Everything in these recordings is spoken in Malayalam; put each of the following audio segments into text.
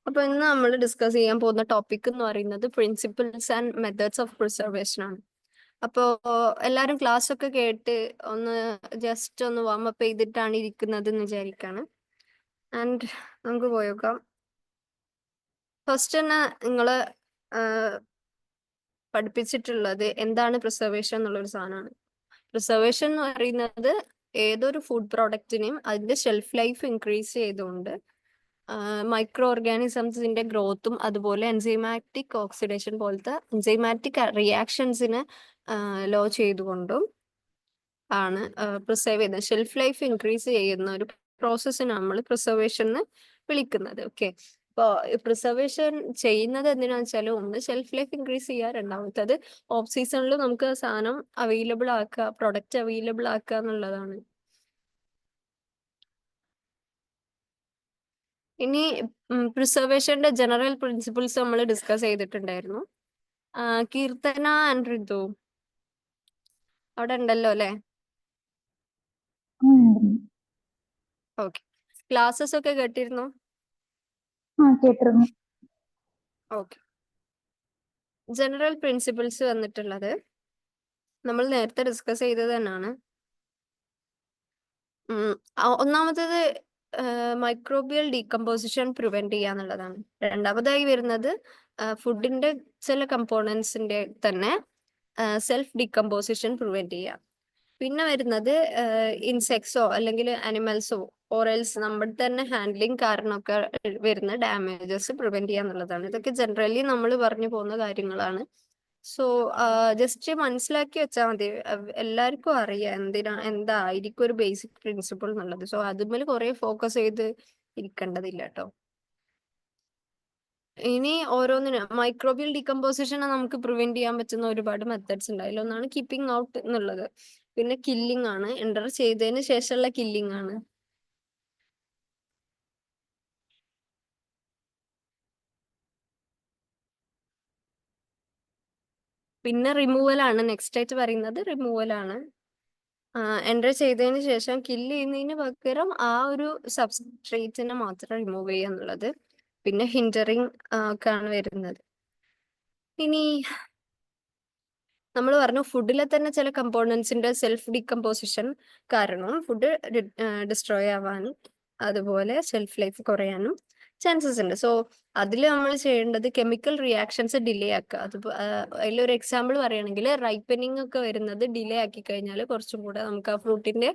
അപ്പൊ ഇന്ന് നമ്മൾ ഡിസ്കസ് ചെയ്യാൻ പോകുന്ന ടോപ്പിക് എന്ന് പറയുന്നത് principles and methods of preservation ആണ്. അപ്പോൾ എല്ലാവരും ക്ലാസ് ഒക്കെ കേട്ട് ഒന്ന് ജസ്റ്റ് ഒന്ന് വാം അപ്പ് ചെയ്തിട്ടാണ് ഇരിക്കുന്നത് എന്ന് വിചാരിക്കാണ്. ആൻഡ് നമുക്ക് പോയേക്കാം. ഫസ്റ്റ് തന്നെ നിങ്ങൾ പഠിപ്പിച്ചിട്ടുള്ളത് എന്താണ് പ്രിസർവേഷൻ എന്നുള്ളൊരു സാധനമാണ്. പ്രിസർവേഷൻ എന്ന് പറയുന്നത് ഏതൊരു ഫുഡ് പ്രോഡക്റ്റിനെയും അതിന്റെ ഷെൽഫ് ലൈഫ് ഇൻക്രീസ് ചെയ്തുകൊണ്ട് മൈക്രോ ഓർഗാനിസംസിന്റെ ഗ്രോത്തും അതുപോലെ എൻസൈമാറ്റിക് ഓക്സിഡേഷൻ പോലത്തെ എൻസൈമാറ്റിക് റിയാക്ഷൻസിനെ ലോ ചെയ്തുകൊണ്ടും ആണ് പ്രിസർവ് ചെയ്യുന്നത്. ഷെൽഫ് ലൈഫ് ഇൻക്രീസ് ചെയ്യുന്ന ഒരു പ്രോസസ്സിനാണ് നമ്മൾ പ്രിസർവേഷൻ എന്ന് വിളിക്കുന്നത്. ഓക്കെ, അപ്പോൾ പ്രിസർവേഷൻ ചെയ്യുന്നത് എന്തിനാന്ന് വെച്ചാൽ ഒന്ന് ഷെൽഫ് ലൈഫ് ഇൻക്രീസ് ചെയ്യുക, രണ്ടാമത്തത് ഓഫ് സീസണിൽ നമുക്ക് സാധനം അവൈലബിൾ ആക്കുക, പ്രൊഡക്റ്റ് അവൈലബിൾ ആക്കുക എന്നുള്ളതാണ്. ഇനി പ്രിസർവേഷന്റെ ജനറൽ പ്രിൻസിപ്പിൾസ് നമ്മൾ ഡിസ്കസ് ചെയ്തിട്ടുണ്ടായിരുന്നു. കീർത്തന ആൻഡ് ഋതു അവിടെ ഉണ്ടല്ലോ അല്ലെ? ഓക്കെ, ക്ലാസ്സസ് ഒക്കെ കേട്ടിരുന്നു? കേട്ടിരുന്നു. ഓക്കെ, ജനറൽ പ്രിൻസിപ്പിൾസ് വന്നിട്ടുള്ളത് നമ്മൾ നേരത്തെ ഡിസ്കസ് ചെയ്തത് തന്നെയാണ്. ഒന്നാമത്തേത് മൈക്രോബിയൽ ഡീകമ്പോസിഷൻ പ്രിവെന്റ് ചെയ്യുക എന്നുള്ളതാണ്. രണ്ടാമതായി വരുന്നത് ഫുഡിന്റെ ചില കമ്പോണൻസിന്റെ തന്നെ സെൽഫ് ഡീകമ്പോസിഷൻ പ്രിവെന്റ് ചെയ്യുക. പിന്നെ വരുന്നത് ഇൻസെക്ട്സോ അല്ലെങ്കിൽ അനിമൽസോ ഓറൽസ് നമ്മുടെ തന്നെ ഹാൻഡ്ലിങ് കാരണമൊക്കെ വരുന്ന ഡാമേജസ് പ്രിവെന്റ് ചെയ്യുക എന്നുള്ളതാണ്. ഇതൊക്കെ ജനറലി നമ്മൾ പറഞ്ഞു പോകുന്ന കാര്യങ്ങളാണ്. സോ ജസ്റ്റ് മനസ്സിലാക്കി വെച്ചാൽ മതി. എല്ലാവർക്കും അറിയാം എന്തായിരിക്കും ഒരു ബേസിക് പ്രിൻസിപ്പിൾ എന്നുള്ളത്. സോ അതുമേൽ കുറെ ഫോക്കസ് ചെയ്ത് ഇരിക്കേണ്ടതില്ല കേട്ടോ. ഇനി ഓരോന്നിനും മൈക്രോബിയൽ ഡീകമ്പോസിഷനെ നമുക്ക് പ്രിവെന്റ് ചെയ്യാൻ പറ്റുന്ന ഒരുപാട് മെത്തേഡ്സ് ഉണ്ട്. അതിലൊന്നാണ് കീപ്പിംഗ് ഔട്ട് എന്നുള്ളത്. പിന്നെ കില്ലിംഗ് ആണ്, എൻ്റർ ചെയ്തതിന് ശേഷമുള്ള കില്ലിംഗ് ആണ്. പിന്നെ റിമൂവൽ ആണ് നെക്സ്റ്റ് ആയിട്ട് പറയുന്നത്. റിമൂവൽ ആണ് എൻ്റർ ചെയ്തതിന് ശേഷം കില്ല് ചെയ്യുന്നതിന് പകരം ആ ഒരു സബ്സ്ട്രേറ്റിനെ മാത്രം റിമൂവ് ചെയ്യുക എന്നുള്ളത്. പിന്നെ ഹിൻഡറിങ് ഒക്കെ ആണ് വരുന്നത്. ഇനി നമ്മൾ പറഞ്ഞു ഫുഡിലെ തന്നെ ചില കമ്പോണൻസിന്റെ സെൽഫ് ഡീകമ്പോസിഷൻ കാരണം ഫുഡ് ഡിസ്ട്രോയ് ആവാനും അതുപോലെ ഷെൽഫ് ലൈഫ് കുറയാനും ചാൻസസ് ഉണ്ട്. സോ അതിൽ നമ്മൾ ചെയ്യേണ്ടത് കെമിക്കൽ റിയാക്ഷൻസ് ഡിലേ ആക്കുക. അതിലൊരു എക്സാമ്പിൾ പറയുകയാണെങ്കിൽ റൈപ്പനിങ് ഒക്കെ വരുന്നത് ഡിലേ ആക്കി കഴിഞ്ഞാൽ കുറച്ചും കൂടെ നമുക്ക് ആ ഫ്രൂട്ടിന്റെ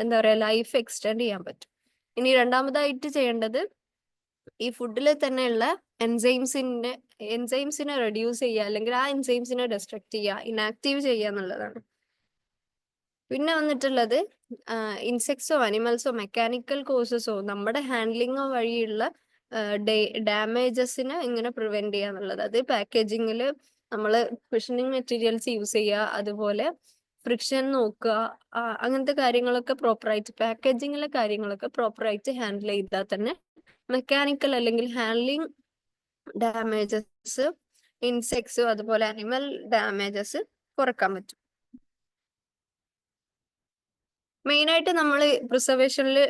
എന്താ പറയുക ലൈഫ് എക്സ്റ്റെൻഡ് ചെയ്യാൻ പറ്റും. ഇനി രണ്ടാമതായിട്ട് ചെയ്യേണ്ടത് ഈ ഫുഡിൽ തന്നെയുള്ള എൻസൈംസിനെ റെഡ്യൂസ് ചെയ്യുക അല്ലെങ്കിൽ ആ എൻസൈംസിനെ ഡെസ്ട്രക്ട് ചെയ്യുക, ഇനാക്റ്റീവ് ചെയ്യുക എന്നുള്ളതാണ്. പിന്നെ വന്നിട്ടുള്ളത് ഇൻസെക്ട്സോ അനിമൽസോ മെക്കാനിക്കൽ കോസസോ നമ്മുടെ ഹാൻഡ്ലിങ്ങോ വഴിയുള്ള ഡാമേജസിനെ ഇങ്ങനെ പ്രിവെന്റ് ചെയ്യുക എന്നുള്ളത്. അത് പാക്കേജിങ്ങിൽ നമ്മൾ കുഷനിങ് മെറ്റീരിയൽസ് യൂസ് ചെയ്യുക, അതുപോലെ ഫ്രിക്ഷൻ നോക്കുക, അങ്ങനത്തെ കാര്യങ്ങളൊക്കെ പ്രോപ്പറായിട്ട് പാക്കേജിങ്ങിലെ കാര്യങ്ങളൊക്കെ പ്രോപ്പറായിട്ട് ഹാൻഡിൽ ചെയ്താൽ തന്നെ മെക്കാനിക്കൽ അല്ലെങ്കിൽ ഹാൻഡ്ലിംഗ് ഡാമേജസ്, ഇൻസെക്ട്സ് അതുപോലെ അനിമൽ ഡാമേജസ് കുറക്കാൻ പറ്റും. മെയിനായിട്ട് നമ്മൾ പ്രിസർവേഷന്റെ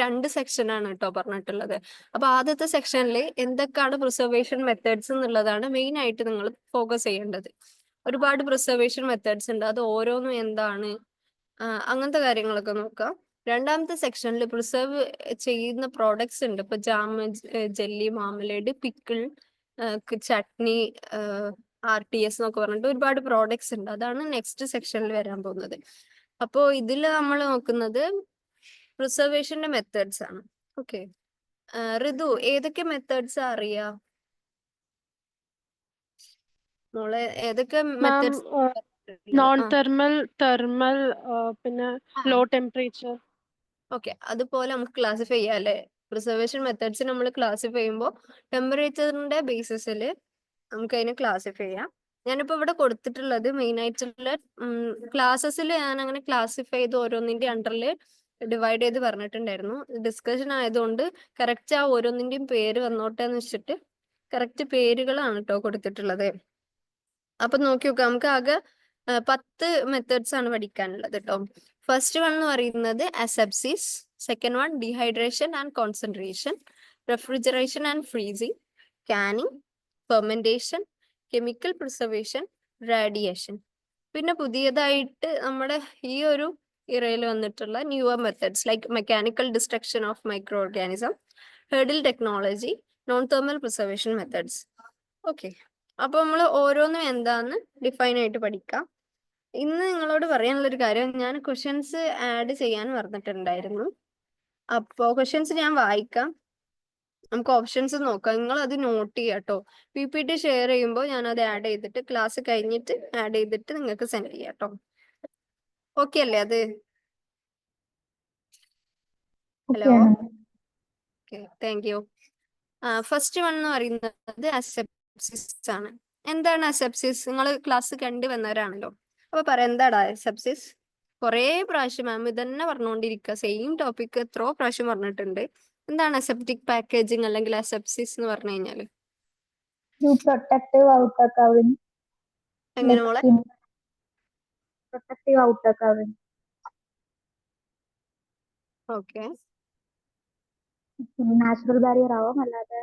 2 സെക്ഷനാണ് കേട്ടോ പറഞ്ഞിട്ടുള്ളത്. അപ്പൊ ആദ്യത്തെ സെക്ഷനിൽ എന്തൊക്കെയാണ് പ്രിസർവേഷൻ മെത്തേഡ്സ് എന്നുള്ളതാണ് മെയിൻ ആയിട്ട് നിങ്ങൾ ഫോക്കസ് ചെയ്യേണ്ടത്. ഒരുപാട് പ്രിസർവേഷൻ മെത്തേഡ്സ് ഉണ്ട്, അത് ഓരോന്നും എന്താണ് അങ്ങനത്തെ കാര്യങ്ങളൊക്കെ നോക്കാം. രണ്ടാമത്തെ സെക്ഷനിൽ പ്രിസർവ് ചെയ്യുന്ന പ്രോഡക്ട്സ് ഉണ്ട്. ഇപ്പൊ jam, jelly, marmalade, pickle, chutney, RTS എന്നൊക്കെ പറഞ്ഞിട്ട് ഒരുപാട് പ്രോഡക്ട്സ് ഉണ്ട്. അതാണ് നെക്സ്റ്റ് സെക്ഷനിൽ വരാൻ പോകുന്നത്. അപ്പോൾ ഇതിൽ നമ്മൾ നോക്കുന്നത് പ്രിസർവേഷന്റെ മെത്തേഡ്സ് ആണ്. ഓക്കെ, ഋതു ഏതൊക്കെ മെത്തേഡ്സ് അറിയാ മോളെ? ഏതൊക്കെ മെത്തേഡ്സ്? നോൺ തെർമൽ, തെർമൽ, പിന്നെ ലോ ടെമ്പറേച്ചർ. ഓക്കെ, അതുപോലെ നമുക്ക് ക്ലാസിഫൈ ചെയ്യാം അല്ലെ? പ്രിസർവേഷൻ മെത്തേഡ്സ് നമ്മൾ ക്ലാസിഫൈ ചെയ്യുമ്പോൾ ടെമ്പറേച്ചറിന്റെ ബേസിസിൽ നമുക്ക് അതിനെ ക്ലാസിഫൈ ചെയ്യാം. ഞാനിപ്പോ ഇവിടെ കൊടുത്തിട്ടുള്ളത് മെയിൻ ആയിട്ടുള്ള ക്ലാസ്സസിൽ ഞാൻ അങ്ങനെ ക്ലാസിഫൈ ചെയ്ത് ഓരോന്നിന്റെ അണ്ടറിൽ ഡിവൈഡ് ചെയ്ത് പറഞ്ഞിട്ടുണ്ടായിരുന്നു. ഡിസ്കഷൻ ആയതുകൊണ്ട് കറക്റ്റ് ആ ഓരോന്നിന്റെയും പേര് വന്നോട്ടെ എന്ന് വെച്ചിട്ട് കറക്റ്റ് പേരുകളാണ് കേട്ടോ കൊടുത്തിട്ടുള്ളത്. അപ്പൊ നോക്കി നോക്കാം, നമുക്ക് ആകെ 10 മെത്തേഡ്സ് ആണ് പഠിക്കാനുള്ളത് കേട്ടോ. ഫസ്റ്റ് വൺ എന്ന് പറയുന്നത് asepsis, Second one, dehydration and concentration, refrigeration and freezing, canning, fermentation, chemical preservation, radiation. പിന്നെ പുതിയതായിട്ട് നമ്മുടെ ഈ ഒരു ഇറയിൽ വന്നിട്ടുള്ള newer methods like mechanical destruction of micro organism, hurdle technology, non thermal preservation methods. Okay, അപ്പൊ നമ്മൾ ഓരോന്നും എന്താന്ന് ഡിഫൈൻ ആയിട്ട് പഠിക്കാം. ഇന്ന് നിങ്ങളോട് പറയാനുള്ളൊരു കാര്യം, ഞാൻ ക്വസ്റ്റ്യൻസ് ആഡ് ചെയ്യാൻ പറഞ്ഞിട്ടുണ്ടായിരുന്നു. അപ്പോ ക്വസ്റ്റ്യൻസ് ഞാൻ വായിക്കാം, നമുക്ക് ഓപ്ഷൻസ് നോക്കാം, നിങ്ങൾ അത് നോട്ട് ചെയ്യാട്ടോ. PPT ഷെയർ ചെയ്യുമ്പോൾ ഞാൻ അത് ആഡ് ചെയ്തിട്ട് ക്ലാസ് കഴിഞ്ഞിട്ട് ആഡ് ചെയ്തിട്ട് നിങ്ങൾക്ക് സെൻഡ് ചെയ്യാം കേട്ടോ. ഓക്കെ അല്ലേ അത്? Hello, okay, thank you. First one എന്ന് പറയുന്നത് അസെപ്സിസ് ആണ്. എന്താണ് അസെപ്സിസ്? നിങ്ങൾ ക്ലാസ് കണ്ടു വന്നവരാണല്ലോ, അപ്പൊ പറയാം എന്താടാ അസെപ്സിസ്? കുറേ പ്രാവശ്യം മാം ഇതന്നെ പറഞ്ഞുകൊണ്ടിരിക്കുക, സെയിം ടോപ്പിക് എത്രയോ പ്രാവശ്യം പറഞ്ഞിട്ടുണ്ട്. എന്താണ് അസെപ്റ്റിക് പാക്കേജിങ് അല്ലെങ്കിൽ അസെപ്സിസ് എന്ന് പറഞ്ഞു കഴിഞ്ഞാല്? protective outer covering. എങ്ങനെ മോളെ? Protective outer covering. Okay, natural barrier ആവാം, അല്ലാതെ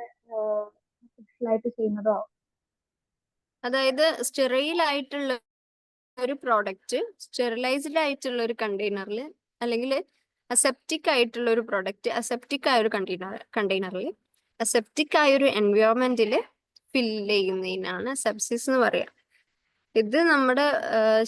ആയിട്ട് ചെയ്യുന്നതോ ആവാം. അതായത് സ്റ്റെറൈൽ ആയിട്ടുള്ള ഒരു പ്രോഡക്റ്റ് സ്റ്റെറിലൈസ്ഡ് ആയിട്ടുള്ള ഒരു കണ്ടെയ്നറിൽ, അല്ലെങ്കിൽ അസെപ്റ്റിക് ആയിട്ടുള്ള ഒരു പ്രോഡക്റ്റ് അസെപ്റ്റിക് ആയ ഒരു കണ്ടെയ്നറിൽ അസെപ്റ്റിക് ആയ ഒരു എൻവയോൺമെന്റിൽ ഫില്ല് ചെയ്യുന്നതിനാണ് അസെപ്സിസ് എന്ന് പറയാം. ഇത് നമ്മുടെ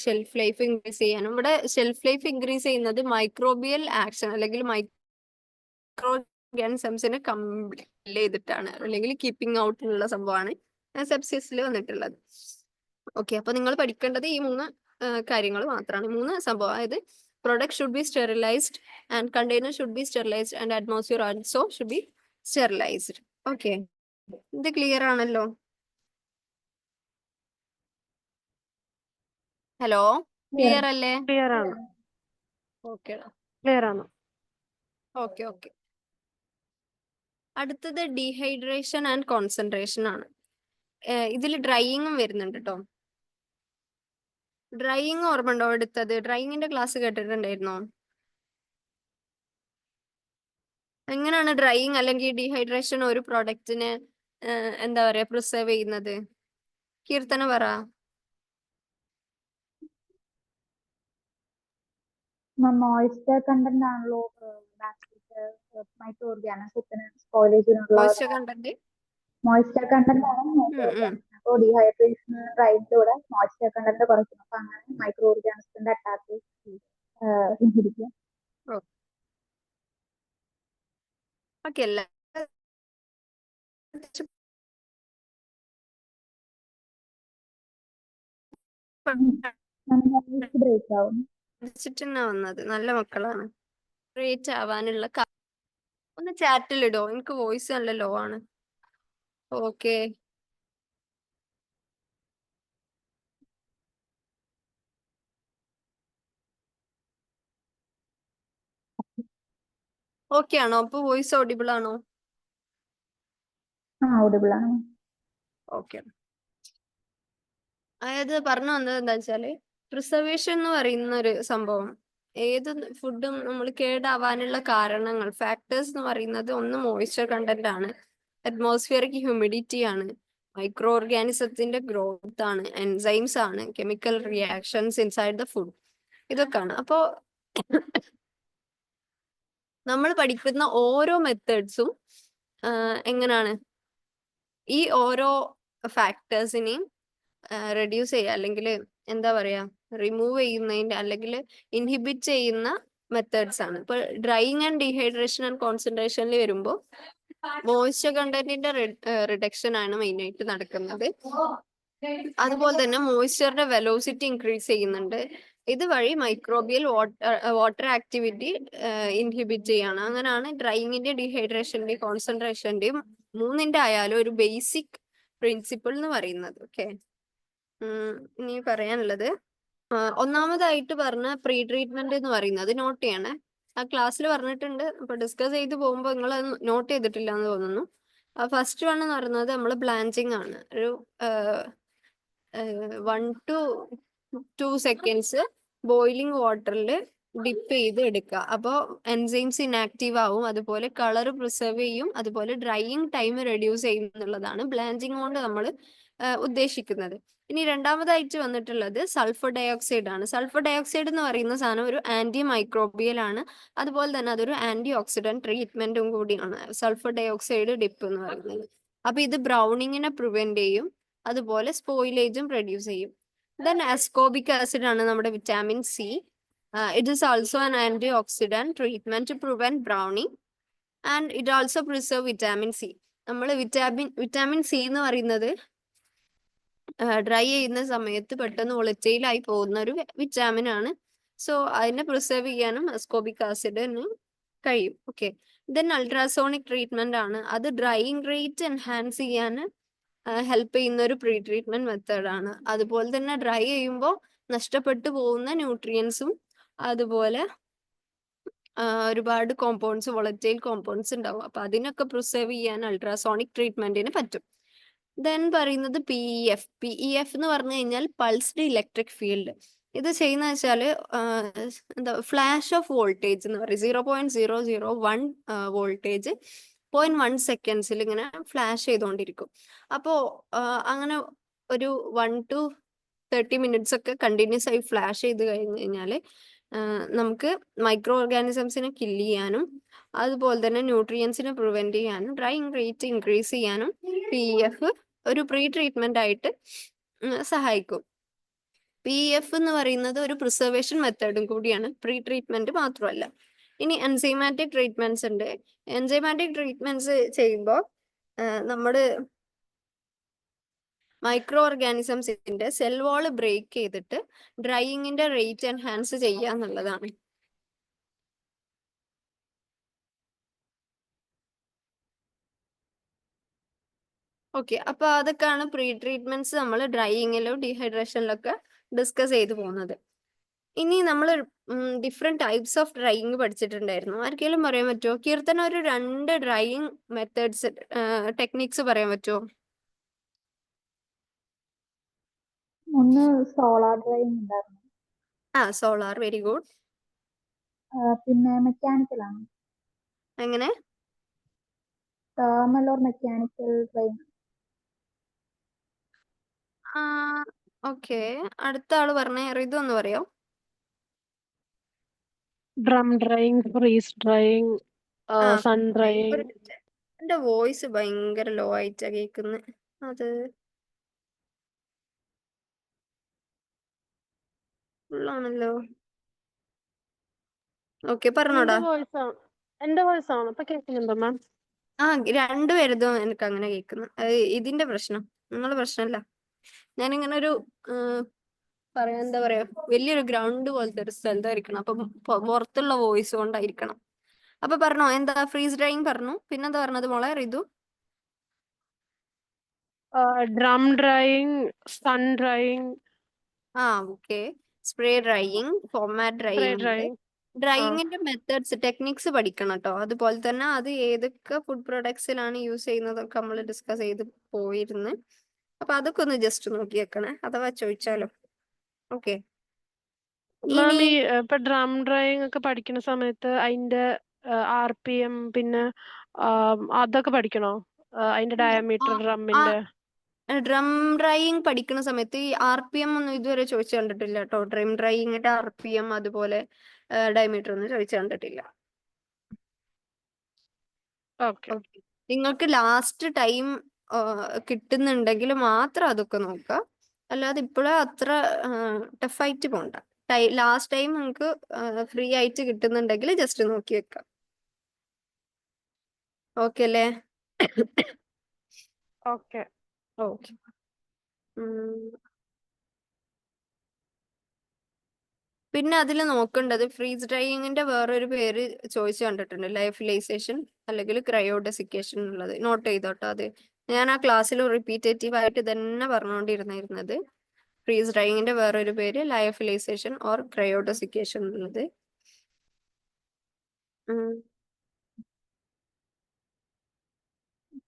ഷെൽഫ് ലൈഫ് ഇൻക്രീസ് ചെയ്യാനും, ഇവിടെ ഷെൽഫ് ലൈഫ് ഇൻക്രീസ് ചെയ്യുന്നത് മൈക്രോബിയൽ ആക്ഷൻ അല്ലെങ്കിൽ മൈക്രോ ഓർഗാനിസംസിനെ കംപ്ലീറ്റ് ചെയ്തിട്ടാണ്, അല്ലെങ്കിൽ കീപ്പിംഗ് ഔട്ടിലുള്ള സംഭവമാണ് സെപ്സിസിൽ വന്നിട്ടുള്ളത്. ഓക്കെ, അപ്പൊ നിങ്ങൾ പഠിക്കേണ്ടത് ഈ മൂന്ന് കാര്യങ്ങൾ മാത്രമാണ്, മൂന്ന് സംഭവം. അതായത് product should be sterilized and container should be sterilized and atmosphere also should be sterilized. Okay, ഇത് ക്ലിയർ ആണല്ലോ? ഹലോ, ക്ലിയർ അല്ലേ? ക്ലിയർ ആണ്, ഓക്കെ ക്ലിയർ ആണ്. Okay okay. അടുത്തത് ഡീഹൈഡ്രേഷൻ ആൻഡ് കോൺസെൻട്രേഷൻ ആണ്. ഇതിൽ ഡ്രൈയിങ്ങും വരുന്നുണ്ട് കേട്ടോ. ഡ്രൈയിങ് ഓർമ്മ ഉണ്ടോ? എടുത്തത് ഡ്രൈയിങ്ങിന്റെ ക്ലാസ് കേട്ടിട്ടുണ്ടായിരുന്നോ? എങ്ങനെയാണ് ഡ്രൈയിങ് അല്ലെങ്കിൽ ഡീഹൈഡ്രേഷൻ ഒരു പ്രോഡക്റ്റിനെ എന്താ പറയാ പ്രിസർവ് ചെയ്യുന്നത്? കീർത്തന പറ. മോയ്സ്ചർ കണ്ടന്റ് ആണല്ലോ മൈക്രോ ഓർഗാനിസത്തിന് സ്പോയിലേജ് ചെയ്യാനുള്ള. മോയ്സ്ചർ കണ്ടന്റ് ആണ്. അപ്പോൾ ഡീഹൈഡ്രേഷൻ ഡ്രൈയിലൂടെ മോയ്സ്ചർ കണ്ടന്റ് കുറയ്ക്കും. അപ്പൊ അങ്ങനെ മൈക്രോ ഓർഗാനിസത്തിന്റെ അറ്റാക്ക് ഇൻഹിബിക്കും. ഓക്കെ, അല്ല ബ്രേക്ക് ആവും. വന്നത് നല്ല മക്കളാണ്. ക്രിയേറ്റ് ആവാനുള്ള ഒന്ന് ചാറ്റിലിടോ, എനിക്ക് വോയിസ് നല്ല ലോ ആണ്. ഓക്കെ, ഓക്കെ ആണോ? അപ്പൊ വോയിസ് ഓഡിബിൾ ആണോ? ഓഡിബിൾ ആണ്. ഓക്കെ, അതായത് പറഞ്ഞു വന്നത് എന്താ വെച്ചാല് പ്രിസർവേഷൻ എന്ന് പറയുന്ന ഒരു സംഭവം, ഏത് ഫുഡും നമ്മൾ കേടാവാനുള്ള കാരണങ്ങൾ ഫാക്ടേഴ്സ് എന്ന് പറയുന്നത് ഒന്ന് മോയ്സ്ചർ കണ്ടന്റ് ആണ്, അറ്റ്മോസ്ഫിയറിക് ഹ്യൂമിഡിറ്റി ആണ്, മൈക്രോ ഓർഗാനിസത്തിന്റെ ഗ്രോത്ത് ആണ്, എൻസൈംസ് ആണ്, chemical reactions inside the food, ഇതൊക്കെയാണ്. അപ്പോ നമ്മൾ പഠിക്കുന്ന ഓരോ മെത്തേഡ്സും എങ്ങനെയാണ് ഈ ഓരോ ഫാക്ടേഴ്സിനെയും റെഡ്യൂസ് ചെയ്യുക അല്ലെങ്കിൽ എന്താ പറയാ റിമൂവ് ചെയ്യുന്നതിന്റെ അല്ലെങ്കിൽ ഇൻഹിബിറ്റ് ചെയ്യുന്ന മെത്തേഡ്സ് ആണ്. ഇപ്പൊ ഡ്രൈയിങ് ആൻഡ് ഡീഹൈഡ്രേഷൻ ആൻഡ് കോൺസെൻട്രേഷനിൽ വരുമ്പോൾ മോയ്സ്ചർ കണ്ടന്റിന്റെ റിഡക്ഷൻ ആണ് മെയിൻ ആയിട്ട് നടക്കുന്നത്. അതുപോലെ തന്നെ മോയ്സ്ചറിന്റെ വെലോസിറ്റി ഇൻക്രീസ് ചെയ്യുന്നുണ്ട്. ഇതുവഴി മൈക്രോബിയൽ വാട്ടർ ആക്ടിവിറ്റി ഇൻഹിബിറ്റ് ചെയ്യാണ്. അങ്ങനെയാണ് ഡ്രൈയിങ്ങിന്റെ ഡീഹൈഡ്രേഷന്റെയും കോൺസെൻട്രേഷന്റെയും മൂന്നിന്റെ ആയാലും ഒരു ബേസിക് പ്രിൻസിപ്പിൾ എന്ന് പറയുന്നത്. ഓക്കെ, ഇനി പറയാനുള്ളത് ഒന്നാമതായിട്ട് പറഞ്ഞ പ്രീ ട്രീറ്റ്മെന്റ് എന്ന് പറയുന്നത് നോട്ട് ചെയ്യണേ. ആ ക്ലാസ്സിൽ പറഞ്ഞിട്ടുണ്ട്, അപ്പൊ ഡിസ്കസ് ചെയ്ത് പോകുമ്പോൾ നിങ്ങൾ നോട്ട് ചെയ്തിട്ടില്ല എന്ന് തോന്നുന്നു. ഫസ്റ്റ് വൺ എന്ന് പറയുന്നത് നമ്മൾ ബ്ലാഞ്ചിങ് ആണ്. ഒരു 1 to 2 seconds ബോയിലിംഗ് വാട്ടറിൽ ഡിപ്പ് ചെയ്ത് എടുക്കുക. അപ്പോൾ എൻസൈംസ് ഇനാക്റ്റീവ് ആവും, അതുപോലെ കളർ പ്രിസർവ് ചെയ്യും, അതുപോലെ ഡ്രൈയിങ് ടൈം റെഡ്യൂസ് ചെയ്യും എന്നുള്ളതാണ് ബ്ലാഞ്ചിങ് കൊണ്ട് നമ്മൾ ഉദ്ദേശിക്കുന്നത്. ഇനി രണ്ടാമതായിട്ട് വന്നിട്ടുള്ളത് സൾഫർ ഡയോക്സൈഡ് ആണ്. സൾഫർ ഡയോക്സൈഡ് എന്ന് പറയുന്ന സാധനം ഒരു ആന്റി മൈക്രോബിയൽ ആണ്, അതുപോലെ തന്നെ അതൊരു ആന്റി ഓക്സിഡന്റ് ട്രീറ്റ്മെന്റും കൂടിയാണ് സൾഫർ ഡയോക്സൈഡ് ഡിപ്പ് എന്ന് പറയുന്നത്. അപ്പൊ ഇത് ബ്രൗണിങ്ങിനെ പ്രിവെന്റ് ചെയ്യും, അതുപോലെ സ്പോയിലേജും റെഡ്യൂസ് ചെയ്യും. ദെൻ അസ്കോബിക് ആസിഡ് ആണ് നമ്മുടെ vitamin C. It is also an antioxidant treatment to prevent browning, and it also preserve vitamin C. നമ്മൾ വിറ്റാമിൻ സി എന്ന് പറയുന്നത് ഡ്രൈ ചെയ്യുന്ന സമയത്ത് പെട്ടെന്ന് വോളറ്റൈലായി പോകുന്ന ഒരു വിറ്റാമിൻ ആണ്. സോ അതിനെ പ്രിസർവ് ചെയ്യാനും അസ്കോബിക് ആസിഡിന് കഴിയും. ഓക്കെ, ദെൻ അൾട്രാസോണിക് ട്രീറ്റ്മെന്റ് ആണ്. അത് ഡ്രൈയിങ് റേറ്റ് എൻഹാൻസ് ചെയ്യാൻ ഹെൽപ്പ് ചെയ്യുന്ന ഒരു പ്രീ ട്രീറ്റ്മെന്റ് മെത്തേഡാണ്. അതുപോലെ തന്നെ ഡ്രൈ ചെയ്യുമ്പോൾ നഷ്ടപ്പെട്ടു പോകുന്ന ന്യൂട്രിയൻസും അതുപോലെ ഒരുപാട് കോമ്പൗണ്ട്സ്, വോളറ്റൈൽ കോമ്പൗണ്ട്സ് ഉണ്ടാവും. അപ്പൊ അതിനൊക്കെ പ്രിസർവ് ചെയ്യാൻ അൾട്രാസോണിക് ട്രീറ്റ്മെന്റിന് പറ്റും. ദെൻ പറയുന്നത് PEF. PEF എന്ന് പറഞ്ഞു കഴിഞ്ഞാൽ പൾസ്ഡ് ഇലക്ട്രിക് ഫീൽഡ്. ഇത് ചെയ്യുന്ന വെച്ചാൽ എന്താ ഫ്ലാഷ് ഓഫ് വോൾട്ടേജ് എന്ന് പറയും. 0.001 വോൾട്ടേജ് 0.1 സെക്കൻഡ്സിൽ ഇങ്ങനെ ഫ്ലാഷ് ചെയ്തുകൊണ്ടിരിക്കും. അപ്പോൾ അങ്ങനെ ഒരു 1 to 30 മിനിറ്റ്സ് ഒക്കെ കണ്ടിന്യൂസ് ആയി ഫ്ലാഷ് ചെയ്ത് കഴിഞ്ഞ് കഴിഞ്ഞാൽ നമുക്ക് മൈക്രോ ഓർഗാനിസംസിനെ കില്ല് ചെയ്യാനും അതുപോലെ തന്നെ ന്യൂട്രിയൻസിനെ പ്രിവെന്റ് ചെയ്യാനും ഡ്രൈയിങ് റേറ്റ് ഇൻക്രീസ് ചെയ്യാനും PEF ഒരു പ്രീ ട്രീറ്റ്മെന്റ് ആയിട്ട് സഹായിക്കും. PEF എന്ന് പറയുന്നത് ഒരു പ്രിസർവേഷൻ മെത്തേഡും കൂടിയാണ്, പ്രീ ട്രീറ്റ്മെന്റ് മാത്രമല്ല. ഇനി എൻസൈമാറ്റിക് ട്രീറ്റ്മെന്റ്സ് ഉണ്ട്. എൻസൈമാറ്റിക് ട്രീറ്റ്മെന്റ്സ് ചെയ്യുമ്പോൾ നമ്മുടെ മൈക്രോ ഓർഗാനിസംസിന്റെ സെൽ വാള് ബ്രേക്ക് ചെയ്തിട്ട് ഡ്രൈയിങ്ങിന്റെ റേറ്റ് എൻഹാൻസ് ചെയ്യുക എന്നുള്ളതാണ്. ഓക്കെ, അപ്പൊ അതൊക്കെയാണ് പ്രീ ട്രീറ്റ്മെന്റ്സ് നമ്മൾ ഡ്രൈയിങ്ങിലോ ഡീഹൈഡ്രേഷനിലൊക്കെ ഡിസ്കസ് ചെയ്തു പോകുന്നത്. ഇനി നമ്മൾ ഡിഫറെന്റ് ടൈപ്സ് ഓഫ് ഡ്രൈയിങ് പഠിച്ചിട്ടുണ്ടായിരുന്നു. ആർക്കെങ്കിലും പറയാൻ പറ്റുമോ? കീർത്തന, ഒരു 2 ഡ്രൈയിങ് മെത്തേഡ്സ് ടെക്നിക്സ് പറയാൻ പറ്റുമോ? ഒന്ന് സോളാർ ഡ്രൈവിംഗ് ഉണ്ടായിരുന്നു, സോളാർ, വെരി ഗുഡ്. പിന്നെ മെക്കാനിക്കൽ ആണ്, എങ്ങനെ? Thermal or mechanical driving. Okay, അടുത്ത ആള് പറഞ്ഞേ, ഇതൊന്ന് പറയോ? Drum drying, freeze drying, sun drying. എന്റെ വോയിസ് ഭയങ്കര ലോ ആയിട്ടാ കേൾക്കുന്നത്. അത് ഫുള്ളാണല്ലോ. ഓക്കെ, പറഞ്ഞോടാ. എന്റെ വോയിസ് ആണ് ഇപ്പൊ കേൾക്കുന്നുണ്ടോ മാം? രണ്ടുപേരതും എനിക്ക് അങ്ങനെ കേൾക്കുന്നു. ഇതിന്റെ പ്രശ്നം നിങ്ങളുടെ പ്രശ്നമല്ല. ഞാനിങ്ങനെ ഒരു എന്താ പറയാ, വലിയൊരു ഗ്രൗണ്ട് പോലത്തെ ഒരു സ്ഥലത്തായിരിക്കണം, അപ്പൊ പുറത്തുള്ള വോയിസ് കൊണ്ടായിരിക്കണം. അപ്പൊ പറഞ്ഞോ, എന്താ ഫ്രീസ് ഡ്രൈയിങ് പറഞ്ഞു, പിന്നെന്താ പറഞ്ഞത് മോളെ Ritu? Drum drying, sun drying. Okay, spray drying, foam mat drying. ഡ്രൈയിങ്ങിന്റെ മെത്തേഡ്സ്, ടെക്നിക്സ് പഠിക്കണം കേട്ടോ. അതുപോലെ തന്നെ അത് ഏതൊക്കെ ഫുഡ് പ്രൊഡക്ട്സിലാണ് യൂസ് ചെയ്യുന്നതൊക്കെ നമ്മൾ ഡിസ്കസ് ചെയ്ത് പോയിരുന്നു. അപ്പൊ അതൊക്കെ ഒന്ന് ജസ്റ്റ് നോക്കി വെക്കണേ, അഥവാ ചോദിച്ചാലോ. ഓക്കെ, മാം ഈ ഇപ്പൊ ഡ്രം ഡ്രൈയിങ് ഒക്കെ പഠിക്കുന്ന സമയത്ത് അതിന്റെ RPM പിന്നെ അതൊക്കെ പഠിക്കണോ? അതിന്റെ ഡയമീറ്റർ ഡ്രമ്മിന്റെ. ഡ്രം ഡ്രൈയിങ് പഠിക്കുന്ന സമയത്ത് ഈ RPM ഒന്നും ഇതുവരെ ചോദിച്ചു കണ്ടിട്ടില്ല കേട്ടോ. ഡ്രം ഡ്രൈയിങ്ങിന്റെ RPM അതുപോലെ ഡയമീറ്റർ ഒന്നും ചോദിച്ചു കണ്ടിട്ടില്ല. നിങ്ങൾക്ക് ലാസ്റ്റ് ടൈം കിട്ടുന്നുണ്ടെങ്കിൽ മാത്രം അതൊക്കെ നോക്കുക, അല്ലാതെ ഇപ്പോഴും അത്ര ടഫായിട്ട് പോണ്ട. ലാസ്റ്റ് ടൈം നിങ്ങൾക്ക് ഫ്രീ ആയിട്ട് കിട്ടുന്നുണ്ടെങ്കിൽ ജസ്റ്റ് നോക്കി വെക്കാം. ഓക്കെ അല്ലേ? ഓക്കെ. പിന്നെ അതിൽ നോക്കേണ്ടത് ഫ്രീസ് ഡ്രൈയിങ്ങിന്റെ വേറൊരു പേര് ചോദിച്ചു കണ്ടിട്ടുണ്ട്, ലയോഫിലൈസേഷൻ അല്ലെങ്കിൽ ക്രയോഡെസിക്കേഷൻ എന്നുള്ളത്. നോട്ട് ചെയ്തോട്ടോ. അത് ഞാൻ ആ ക്ലാസ്സിൽ റിപ്പീറ്റേറ്റീവ് ആയിട്ട് തന്നെ പറഞ്ഞുകൊണ്ടിരുന്നത്. ഫ്രീസ് ഡ്രൈയിങ്ങിന്റെ വേറൊരു പേര് ലയോഫിലൈസേഷൻ ഓർ ക്രയോഡെസിക്കേഷൻ എന്നുള്ളത്.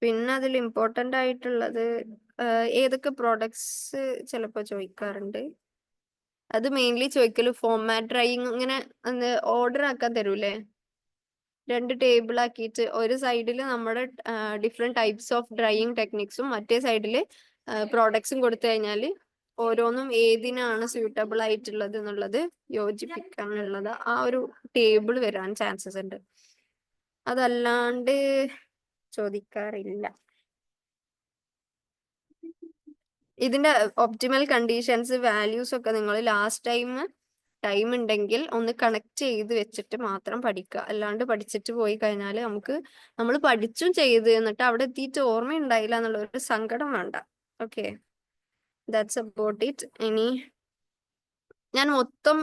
പിന്നെ അതിൽ ഇമ്പോർട്ടൻ്റ് ആയിട്ടുള്ളത് ഏതൊക്കെ പ്രോഡക്ട്സ് ചിലപ്പോൾ ചോദിക്കാറുണ്ട്. അത് മെയിൻലി ചോദിക്കല് ഫോർമാറ്റ് ഡ്രൈയിങ് ഇങ്ങനെ ഓർഡർ ആക്കാൻ തരൂലേ, 2 ടേബിൾ ആക്കിയിട്ട് ഒരു സൈഡിൽ നമ്മുടെ ഡിഫറെന്റ് ടൈപ്സ് ഓഫ് ഡ്രൈയിങ് ടെക്നിക്സും മറ്റേ സൈഡിൽ പ്രോഡക്ട്സും കൊടുത്തു കഴിഞ്ഞാൽ ഓരോന്നും ഏതിനാണ് സ്യൂട്ടബിൾ ആയിട്ടുള്ളത് എന്നുള്ളത് യോജിപ്പിക്കാനുള്ളത് ആ ഒരു ടേബിൾ വരാൻ ചാൻസസ് ഉണ്ട്. അതല്ലാണ്ട് ചോദിക്കാറില്ല. ഇതിന്റെ ഒപ്റ്റിമൽ കണ്ടീഷൻസ് വാല്യൂസ് ഒക്കെ നിങ്ങൾ ലാസ്റ്റ് ടൈം ഉണ്ടെങ്കിൽ ഒന്ന് കണക്ട് ചെയ്ത് വെച്ചിട്ട് മാത്രം പഠിക്കുക. അല്ലാണ്ട് പഠിച്ചിട്ട് പോയി കഴിഞ്ഞാൽ നമ്മൾ പഠിച്ചും ചെയ്ത് എന്നിട്ട് അവിടെ എത്തിയിട്ട് ഓർമ്മ ഉണ്ടായില്ല എന്നുള്ള ഒരു സങ്കടം വേണ്ട. Okay, that's about it. ഇനി ഞാൻ മൊത്തം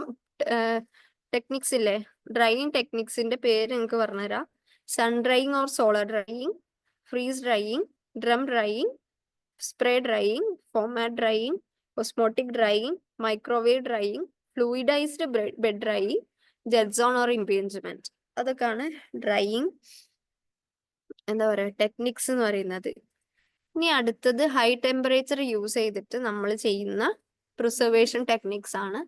ടെക്നിക്സ് ഇല്ലേ, ഡ്രൈയിങ് ടെക്നിക്സിന്റെ പേര് നിങ്ങൾക്ക് പറഞ്ഞുതരാം. Sun drying or solar drying, freeze drying, drum drying, spray drying, foam mat drying, osmotic drying, microwave drying, fluidized bed drying, jet zone or impingement. അതൊക്കെയാണ് ഡ്രൈയിങ് എന്താ പറയുക ടെക്നിക്സ് എന്ന് പറയുന്നത്. ഇനി അടുത്തത് ഹൈ ടെമ്പറേച്ചർ യൂസ് ചെയ്തിട്ട് നമ്മൾ ചെയ്യുന്ന പ്രിസർവേഷൻ ടെക്നിക്സ് ആണ്.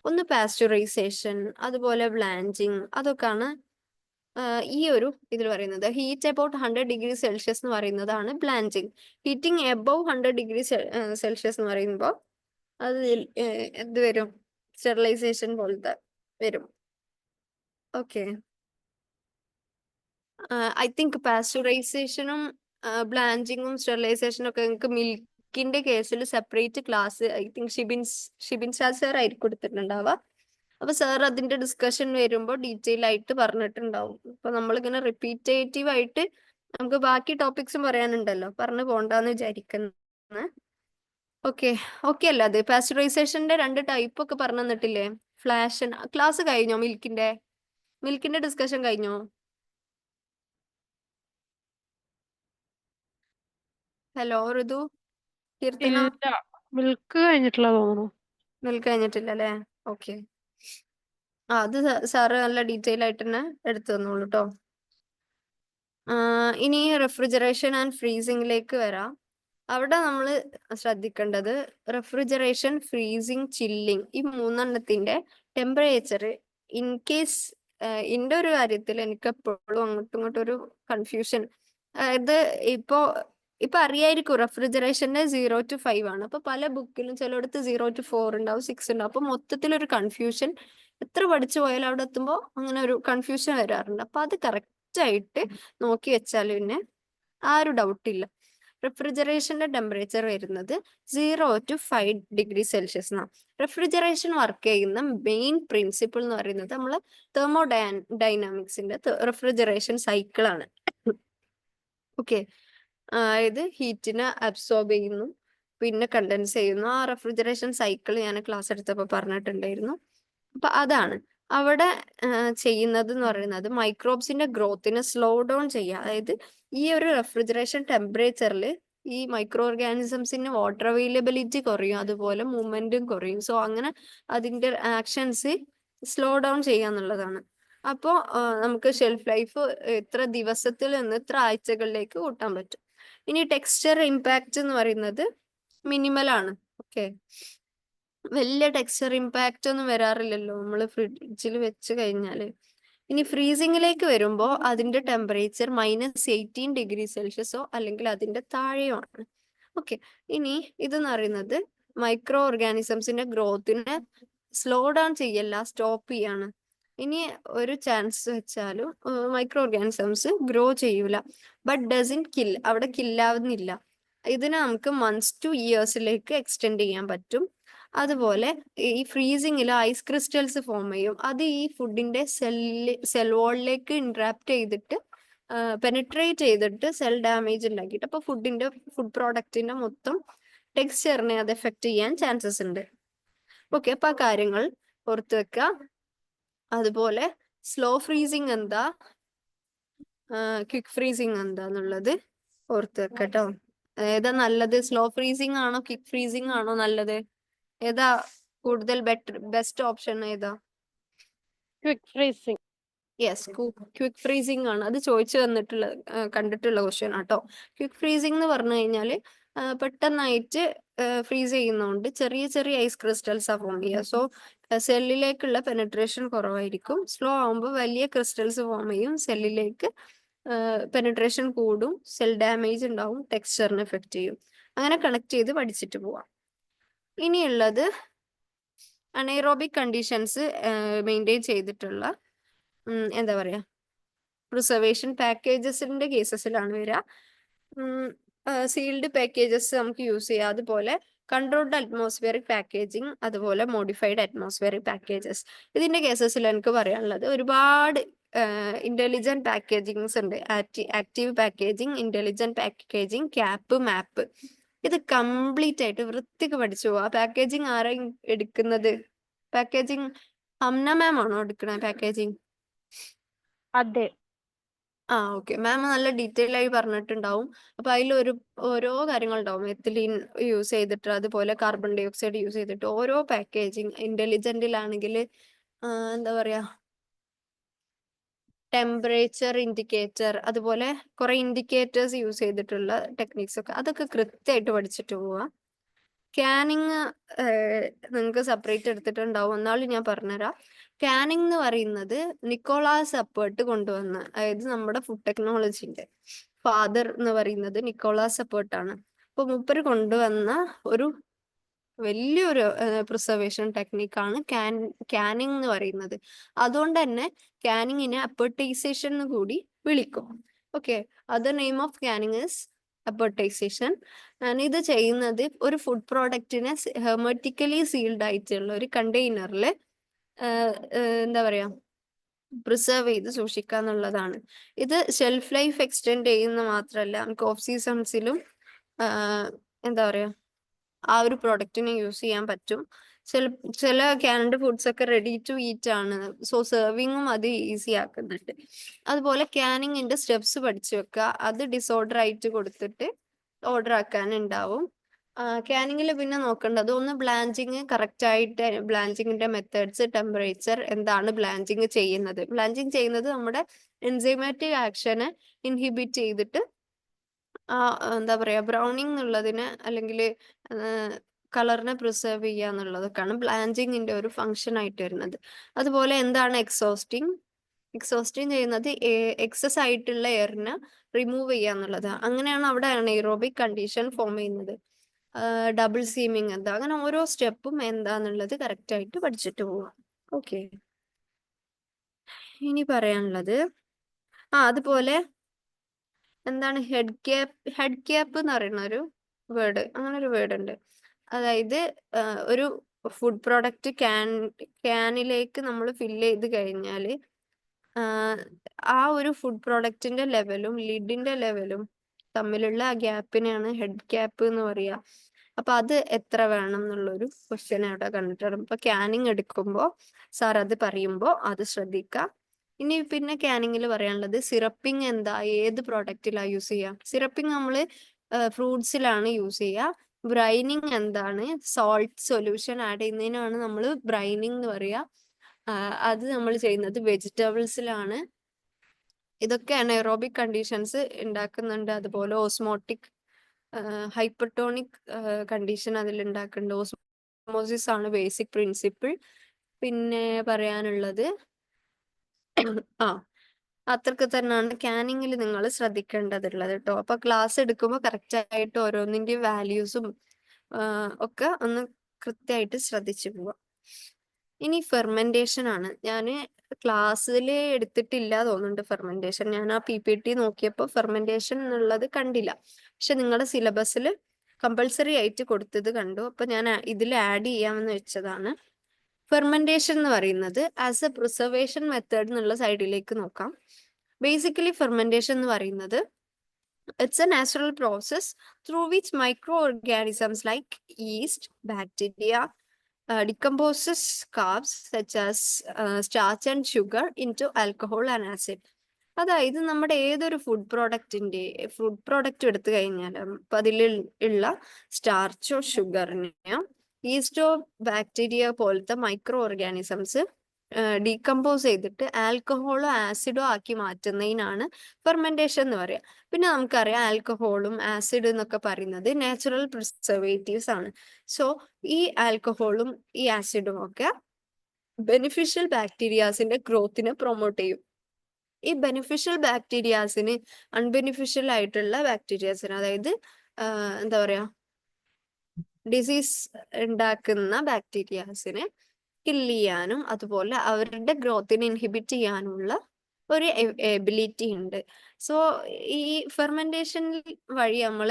ഒന്ന് പാസ്ചറൈസേഷൻ, അതുപോലെ ബ്ലാഞ്ചിങ്, അതൊക്കെയാണ് ഈ ഒരു ഇതിൽ പറയുന്നത്. ഹീറ്റ് അബൌട്ട് 100°C എന്ന് പറയുന്നതാണ് ബ്ലാഞ്ചിങ്. ഹീറ്റിംഗ് എബവ് 100°C എന്ന് പറയുമ്പോൾ അത് എന്ത് വരും, സ്റ്റെറിലൈസേഷൻ പോലത്തെ വരും. ഓക്കെ, ഐ തിങ്ക് പാസ്ചറൈസേഷനും ബ്ലാഞ്ചിങ്ങും സ്റ്റെറിലൈസേഷനും ഒക്കെ നിങ്ങൾക്ക് മിൽക്കിന്റെ കേസിൽ separate class I think Shibin sir ആയിരിക്കും കൊടുത്തിട്ടുണ്ടാവുക. അപ്പൊ സാർ അതിന്റെ ഡിസ്കഷൻ വരുമ്പോൾ ഡീറ്റെയിൽ ആയിട്ട് പറഞ്ഞിട്ടുണ്ടാവും. അപ്പൊ നമ്മളിങ്ങനെ റിപ്പീറ്റേറ്റീവ് ആയിട്ട് നമുക്ക് ബാക്കി ടോപ്പിക്സും പറയാനുണ്ടല്ലോ, പറഞ്ഞു പോണ്ടെന്ന് വിചാരിക്കുന്നു. ഓക്കെ അല്ല അത് പാസ്ചറൈസേഷന്റെ 2 ടൈപ്പ് ഒക്കെ പറഞ്ഞു തന്നിട്ടില്ലേ? ഫ്ലാഷ് ക്ലാസ് കഴിഞ്ഞോ? മിൽക്കിന്റെ ഡിസ്കഷൻ കഴിഞ്ഞോ? ഹലോ ഋതു, കീർത്തന? ഇല്ല, മിൽക്ക് കഴിഞ്ഞിട്ടില്ല തോന്നുന്നു. മിൽക്ക് കഴിഞ്ഞിട്ടില്ല അല്ലേ? ഓക്കെ, അത് സാറ് നല്ല ഡീറ്റെയിൽ ആയിട്ട് തന്നെ എടുത്തു തന്നോളൂ കേട്ടോ. ഇനി റെഫ്രിജറേഷൻ ആൻഡ് ഫ്രീസിംഗിലേക്ക് വരാം. അവിടെ നമ്മൾ ശ്രദ്ധിക്കേണ്ടത് റെഫ്രിജറേഷൻ, ഫ്രീസിങ്, ചില്ലിങ്, ഈ 3 ടെമ്പറേച്ചർ ഇൻ കേസ് എൻ്റെ ഒരു കാര്യത്തിൽ എനിക്ക് എപ്പോഴും അങ്ങോട്ടും ഇങ്ങോട്ടും ഒരു കൺഫ്യൂഷൻ. അതായത് ഇപ്പൊ അറിയായിരിക്കും റെഫ്രിജറേഷന്റെ 0 to 5 ആണ്. അപ്പൊ പല ബുക്കിലും ചിലയിടത്ത് 0 to 4 ഉണ്ടാവും, 6 ഉണ്ടാവും. അപ്പൊ മൊത്തത്തിലൊരു കൺഫ്യൂഷൻ, എത്ര പഠിച്ചു പോയാലും അവിടെ എത്തുമ്പോൾ അങ്ങനെ ഒരു കൺഫ്യൂഷൻ വരാറുണ്ട്. അപ്പൊ അത് കറക്റ്റ് ആയിട്ട് നോക്കി വെച്ചാൽ പിന്നെ ആ ഒരു ഡൗട്ട് ഇല്ല. റെഫ്രിജറേഷന്റെ ടെമ്പറേച്ചർ വരുന്നത് 0 to 5°C എന്നാണ്. റെഫ്രിജറേഷൻ വർക്ക് ചെയ്യുന്ന മെയിൻ പ്രിൻസിപ്പിൾ എന്ന് പറയുന്നത് നമ്മൾ തെർമോഡൈനാമിക്സിന്റെ റെഫ്രിജറേഷൻ സൈക്കിളാണ്. ഓക്കെ, അതായത് ഹീറ്റിനെ അബ്സോർബ് ചെയ്യുന്നു, പിന്നെ കണ്ടൻസ് ചെയ്യുന്നു. ആ റെഫ്രിജറേഷൻ സൈക്കിൾ ഞാൻ ക്ലാസ് എടുത്തപ്പോൾ പറഞ്ഞിട്ടുണ്ടായിരുന്നു. അപ്പൊ അതാണ് അവിടെ ചെയ്യുന്നത് എന്ന് പറയുന്നത് മൈക്രോബ്സിന്റെ ഗ്രോത്തിനെ സ്ലോ ഡൗൺ ചെയ്യുക. അതായത് ഈ ഒരു റെഫ്രിജറേഷൻ ടെമ്പറേച്ചറിൽ ഈ മൈക്രോ ഓർഗാനിസംസിന് വാട്ടർ അവൈലബിലിറ്റി കുറയും, അതുപോലെ മൂവ്മെന്റും കുറയും. സോ അങ്ങനെ അതിന്റെ ആക്ഷൻസ് സ്ലോ ഡൗൺ ചെയ്യാന്നുള്ളതാണ്. അപ്പോൾ നമുക്ക് ഷെൽഫ് ലൈഫ് എത്ര ദിവസത്തിൽ നിന്ന് എത്ര ആഴ്ചകളിലേക്ക് കൂട്ടാൻ പറ്റും. ഇനി ടെക്സ്ചർ ഇമ്പാക്റ്റ് എന്ന് പറയുന്നത് മിനിമൽ ആണ്. ഓക്കെ, വലിയ ടെക്സ്ചർ ഇമ്പാക്റ്റ് ഒന്നും വരാറില്ലല്ലോ നമ്മൾ ഫ്രിഡ്ജിൽ വെച്ച് കഴിഞ്ഞാൽ. ഇനി ഫ്രീസിങ്ങിലേക്ക് വരുമ്പോൾ അതിന്റെ ടെമ്പറേച്ചർ -18°C അല്ലെങ്കിൽ അതിന്റെ താഴെയോ ആണ്. ഓക്കെ, ഇനി ഇതെന്ന് പറയുന്നത് മൈക്രോ ഓർഗാനിസംസിന്റെ ഗ്രോത്തിനെ സ്ലോ ഡൗൺ ചെയ്യല്ല, സ്റ്റോപ്പ് ചെയ്യാണ്. ഇനി ഒരു ചാൻസ് വെച്ചാലും മൈക്രോ ഓർഗാനിസംസ് ഗ്രോ ചെയ്യൂല, ബട്ട് ഡസൻ കിൽ, അവിടെ കില്ലാവുന്നില്ല. ഇതിനെ നമുക്ക് മന്ത്സ് ടു ഇയേഴ്സിലേക്ക് എക്സ്റ്റെൻഡ് ചെയ്യാൻ പറ്റും. അതുപോലെ ഈ ഫ്രീസിങ്ങിൽ ഐസ് ക്രിസ്റ്റൽസ് ഫോം ചെയ്യും. അത് ഈ ഫുഡിന്റെ സെൽ വാളിലേക്ക് ഇന്ററാക്ട് ചെയ്തിട്ട് പെനിട്രേറ്റ് ചെയ്തിട്ട് സെൽ ഡാമേജ് ഉണ്ടാക്കിയിട്ട് അപ്പൊ ഫുഡ് പ്രോഡക്റ്റിന്റെ മൊത്തം ടെക്സ്ചറിനെ അത് എഫക്ട് ചെയ്യാൻ ചാൻസസ് ഉണ്ട്. ഓക്കെ, അപ്പൊ ആ കാര്യങ്ങൾ ഓർത്ത് വെക്കുക. അതുപോലെ സ്ലോ ഫ്രീസിങ് എന്താ, ക്വിക്ക് ഫ്രീസിങ് എന്താന്നുള്ളത് ഓർത്ത് വെക്കട്ടോ. ഏതാ നല്ലത്? സ്ലോ ഫ്രീസിങ് ആണോ ക്വിക്ക് ഫ്രീസിങ് ആണോ നല്ലത്? ഏതാ കൂടുതൽ ബെസ്റ്റ് ഓപ്ഷൻ ഏതാ? Quick freezing. Yes, quick freezing ആണ്. അത് ചോദിച്ചു കണ്ടിട്ടുള്ള ക്വസ്റ്റ്യൻ ആട്ടോ. ക്വിക്ക് ഫ്രീസിങ് എന്ന് പറഞ്ഞു കഴിഞ്ഞാൽ പെട്ടെന്നായിട്ട് ഫ്രീസ് ചെയ്യുന്നതുകൊണ്ട് ചെറിയ ചെറിയ ഐസ് ക്രിസ്റ്റൽസ് ഫോം ചെയ്യുക. സോ സെല്ലിലേക്കുള്ള പെനിട്രേഷൻ കുറവായിരിക്കും. സ്ലോ ആകുമ്പോൾ വലിയ ക്രിസ്റ്റൽസ് ഫോം ചെയ്യും, സെല്ലിലേക്ക് പെനിട്രേഷൻ കൂടും, സെൽ ഡാമേജ് ഉണ്ടാവും, ടെക്സ്ചറിന് എഫക്റ്റ് ചെയ്യും. അങ്ങനെ കണക്ട് ചെയ്ത് പഠിച്ചിട്ട് പോവാം. ഇനിയുള്ളത് അനൈറോബിക് കണ്ടീഷൻസ് മെയിൻറ്റെയിൻ ചെയ്തിട്ടുള്ള എന്താ പറയുക പ്രിസർവേഷൻ പാക്കേജസിന്റെ കേസസിലാണ് വരിക. സീൽഡ് പാക്കേജസ് നമുക്ക് യൂസ് ചെയ്യാം, അതുപോലെ കൺട്രോൾഡ് അറ്റ്മോസ്ഫിയറിക് പാക്കേജിങ്, അതുപോലെ മോഡിഫൈഡ് അറ്റ്മോസ്ഫിയറിക് പാക്കേജസ്. ഇതിന്റെ കേസസിൽ എനിക്ക് പറയാനുള്ളത് ഒരുപാട് ഇന്റലിജന്റ് പാക്കേജിങ്സ് ഉണ്ട്. Active packaging, intelligent packaging, CAP, MAP. ഇത് കംപ്ലീറ്റ് ആയിട്ട് വൃത്തിക്ക് പഠിച്ചു പോവാ. പാക്കേജിങ് ആരാ എടുക്കുന്നത്? പാക്കേജിങ് അമ്ന മാം ആണോ എടുക്കണേ പാക്കേജിങ്? അതെ. ഓക്കെ. മാം നല്ല ഡീറ്റെയിൽ ആയി പറഞ്ഞിട്ടുണ്ടാവും. അപ്പൊ അതിൽ ഓരോ കാര്യങ്ങളുണ്ടാവും. എത്തിലീൻ യൂസ് ചെയ്തിട്ട്, അതുപോലെ കാർബൺ ഡൈ ഓക്സൈഡ് യൂസ് ചെയ്തിട്ട് ഓരോ പാക്കേജിങ്. ഇന്റലിജന്റിലാണെങ്കിൽ എന്താ പറയാ ടെമ്പറേച്ചർ ഇൻഡിക്കേറ്റർ, അതുപോലെ കുറെ ഇൻഡിക്കേറ്റേഴ്സ് യൂസ് ചെയ്തിട്ടുള്ള ടെക്നിക്സ് ഒക്കെ, അതൊക്കെ കൃത്യമായിട്ട് പഠിച്ചിട്ട് പോവാ. കാനിങ് നിങ്ങൾക്ക് സെപ്പറേറ്റ് എടുത്തിട്ടുണ്ടാവും, എന്നാലും ഞാൻ പറഞ്ഞുതരാം. കാനിങ് എന്ന് പറയുന്നത് നിക്കോളാസ് അപ്പേർട്ട് കൊണ്ടുവന്ന, അതായത് നമ്മുടെ ഫുഡ് ടെക്നോളജിന്റെ ഫാദർ എന്ന് പറയുന്നത് നിക്കോളാസ് അപ്പേർട്ട് ആണ്. അപ്പൊ മൂപ്പര് കൊണ്ടുവന്ന ഒരു വലിയൊരു പ്രിസർവേഷൻ ടെക്നിക്കാണ് കാനിങ് എന്ന് പറയുന്നത്. അതുകൊണ്ട് തന്നെ കാനിങ്ങിനെ അപ്പർട്ടൈസേഷൻ എന്ന് കൂടി വിളിക്കും. Okay, other name of canning is appertization. ഇത് ചെയ്യുന്നത് ഒരു ഫുഡ് പ്രോഡക്റ്റിനെ ഹെർമെറ്റിക്കലി സീൽഡ് ആയിട്ടുള്ള ഒരു കണ്ടെയ്നറിൽ എന്താ പറയാ പ്രിസർവ് ചെയ്ത് സൂക്ഷിക്കുക എന്നുള്ളതാണ്. ഇത് ഷെൽഫ് ലൈഫ് എക്സ്റ്റെൻഡ് ചെയ്യുന്ന മാത്രമല്ല, നമുക്ക് ഓഫ് സീസൺസിലും എന്താ പറയാ ആ ഒരു പ്രോഡക്റ്റിനെ യൂസ് ചെയ്യാൻ പറ്റും. ചില ക്യാൻഡ് ഫുഡ്സ് ഒക്കെ റെഡി ടു ഈറ്റ് ആണ്, സോ സെർവിങ്ങും അത് ഈസി ആക്കുന്നുണ്ട്. അതുപോലെ കാനിങ്ങിന്റെ സ്റ്റെപ്സ് പഠിച്ചു വെക്കുക. അത് ഡിസോർഡർ ആയിട്ട് കൊടുത്തിട്ട് ഓർഡർ ആക്കാനുണ്ടാവും. കാനിങ്ങിൽ പിന്നെ നോക്കേണ്ടത് ഒന്ന് ബ്ലാഞ്ചിങ് കറക്റ്റ് ആയിട്ട്, ബ്ലാഞ്ചിങ്ങിന്റെ മെത്തേഡ്സ്, ടെമ്പറേച്ചർ, എന്താണ് ബ്ലാഞ്ചിങ് ചെയ്യുന്നത്. ബ്ലാഞ്ചിങ് ചെയ്യുന്നത് നമ്മുടെ എൻസൈമാറ്റിക് ആക്ഷനെ ഇൻഹിബിറ്റ് ചെയ്തിട്ട് എന്താ പറയാ ബ്രൗണിങ് എന്നുള്ളതിന് അല്ലെങ്കിൽ കളറിനെ പ്രിസർവ് ചെയ്യുക എന്നുള്ളതൊക്കെയാണ് ബ്ലാഞ്ചിങ്ങിന്റെ ഒരു ഫംഗ്ഷൻ ആയിട്ട് വരുന്നത്. അതുപോലെ എന്താണ് എക്സോസ്റ്റിംഗ്? എക്സോസ്റ്റിംഗ് ചെയ്യുന്നത് എക്സസ് ആയിട്ടുള്ള എയറിനെ റിമൂവ് ചെയ്യുക എന്നുള്ളത്. അങ്ങനെയാണ് അവിടെ അനൈറോബിക് കണ്ടീഷൻ ഫോം ചെയ്യുന്നത്. ഡബിൾ സീമിങ് എന്താ, അങ്ങനെ ഓരോ സ്റ്റെപ്പും എന്താന്നുള്ളത് കറക്റ്റ് ആയിട്ട് പഠിച്ചിട്ട് പോവാം. ഓക്കെ, ഇനി പറയാനുള്ളത് അതുപോലെ എന്താണ് ഹെഡ് ക്യാപ്പ് എന്ന് പറയുന്ന ഒരു വേർഡ്, അങ്ങനെ ഒരു വേർഡ് ഉണ്ട്. അതായത് ഒരു ഫുഡ് പ്രോഡക്റ്റ് ക്യാനിലേക്ക് നമ്മൾ ഫില്ല് ചെയ്ത് കഴിഞ്ഞാൽ ആ ഒരു ഫുഡ് പ്രോഡക്റ്റിന്റെ ലെവലും ലിഡിന്റെ ലെവലും തമ്മിലുള്ള ആ ഗ്യാപ്പിനെയാണ് ഹെഡ് ക്യാപ്പ് എന്ന് പറയുക. അപ്പൊ അത് എത്ര വേണം എന്നുള്ളൊരു ക്വസ്റ്റ്യൻ അവിടെ കണ്ടിട്ടുണ്ട്. അപ്പൊ ക്യാനിങ് എടുക്കുമ്പോൾ സാർ അത് പറയുമ്പോൾ അത് ശ്രദ്ധിക്കുക. ഇനി പിന്നെ ക്യാനിങ്ങിൽ പറയാനുള്ളത് സിറപ്പിംഗ് എന്താ, ഏത് പ്രോഡക്റ്റിലാണ് യൂസ് ചെയ്യുക? സിറപ്പിംഗ് നമ്മൾ ഫ്രൂട്ട്സിലാണ് യൂസ് ചെയ്യുക. ബ്രൈനിങ് എന്താണ്? സോൾട്ട് സൊല്യൂഷൻ ആഡ് ചെയ്യുന്നതിനാണ് നമ്മൾ ബ്രൈനിങ് എന്ന് പറയുക. അത് നമ്മൾ ചെയ്യുന്നത് വെജിറ്റബിൾസിലാണ്. ഇതൊക്കെ അനൈറോബിക് കണ്ടീഷൻസ് ഉണ്ടാക്കുന്നുണ്ട്. അതുപോലെ ഓസ്മോട്ടിക് ഹൈപ്പർട്ടോണിക് കണ്ടീഷൻ അതിൽ ഉണ്ടാക്കുന്നുണ്ട്. ഓസ്മോസിസ് ആണ് ബേസിക് പ്രിൻസിപ്പിൾ. പിന്നെ പറയാനുള്ളത് അത്രക്ക് തന്നെയാണ് ക്യാനിങ്ങിൽ നിങ്ങൾ ശ്രദ്ധിക്കേണ്ടതുള്ളത് കേട്ടോ. അപ്പൊ ക്ലാസ് എടുക്കുമ്പോൾ കറക്റ്റ് ആയിട്ട് ഓരോന്നിന്റെയും വാല്യൂസും ഒക്കെ ഒന്ന് കൃത്യമായിട്ട് ശ്രദ്ധിച്ചു പോവാം. ഇനി ഫെർമെന്റേഷൻ ആണ്. ഞാൻ ക്ലാസ്സിൽ എടുത്തിട്ടില്ല തോന്നുന്നുണ്ട് ഫെർമെന്റേഷൻ. ഞാൻ ആ PPT നോക്കിയപ്പോൾ ഫെർമെന്റേഷൻ എന്നുള്ളത് കണ്ടില്ല. പക്ഷെ നിങ്ങളുടെ സിലബസിൽ കമ്പൾസറി ആയിട്ട് കൊടുത്തത് കണ്ടു. അപ്പൊ ഞാൻ ഇതിൽ ആഡ് ചെയ്യാമെന്ന് വെച്ചതാണ്. ഫെർമെന്റേഷൻ എന്ന് പറയുന്നത് ആസ് എ പ്രിസർവേഷൻ മെത്തേഡ് എന്നുള്ള സൈഡിലേക്ക് നോക്കാം. ബേസിക്കലി ഫെർമെന്റേഷൻ എന്ന് പറയുന്നത് it's A natural process through which micro organisms like east, bacteria decomposes carbs such as starch and sugar into alcohol and acid. അതായത് നമ്മുടെ ഏതൊരു ഫുഡ് പ്രോഡക്റ്റ് എടുത്തു കഴിഞ്ഞാൽ അപ്പൊ അതിൽ ഉള്ള സ്റ്റാർച്ചോ ഷുഗറിനെയോ ഈസ്റ്റോ ബാക്ടീരിയ പോലത്തെ മൈക്രോ ഓർഗാനിസംസ് ഡീകമ്പോസ് ചെയ്തിട്ട് ആൽക്കഹോളോ ആസിഡോ ആക്കി മാറ്റുന്നതിനാണ് ഫെർമെന്റേഷൻ എന്ന് പറയുക. പിന്നെ നമുക്കറിയാം ആൽക്കഹോളും ആസിഡ് എന്നൊക്കെ പറയുന്നത് നാച്ചുറൽ പ്രിസർവേറ്റീവ്സ് ആണ്. സോ ഈ ആൽക്കഹോളും ഈ ആസിഡും ഒക്കെ ബെനിഫിഷ്യൽ ബാക്ടീരിയാസിന്റെ ഗ്രോത്തിനെ പ്രൊമോട്ട് ചെയ്യും. ഈ ബെനിഫിഷ്യൽ ബാക്ടീരിയാസിന് അൺബെനിഫിഷ്യൽ ആയിട്ടുള്ള ബാക്ടീരിയാസിന്, അതായത് എന്താ പറയാ, ഡിസീസ് ഉണ്ടാക്കുന്ന ബാക്ടീരിയാസിനെ കില്ല് ചെയ്യാനും അതുപോലെ അവരുടെ ഗ്രോത്തിനെ ഇൻഹിബിറ്റ് ചെയ്യാനുള്ള ഒരു എബിലിറ്റി ഉണ്ട്. സോ ഈ ഫെർമെന്റേഷൻ വഴി നമ്മൾ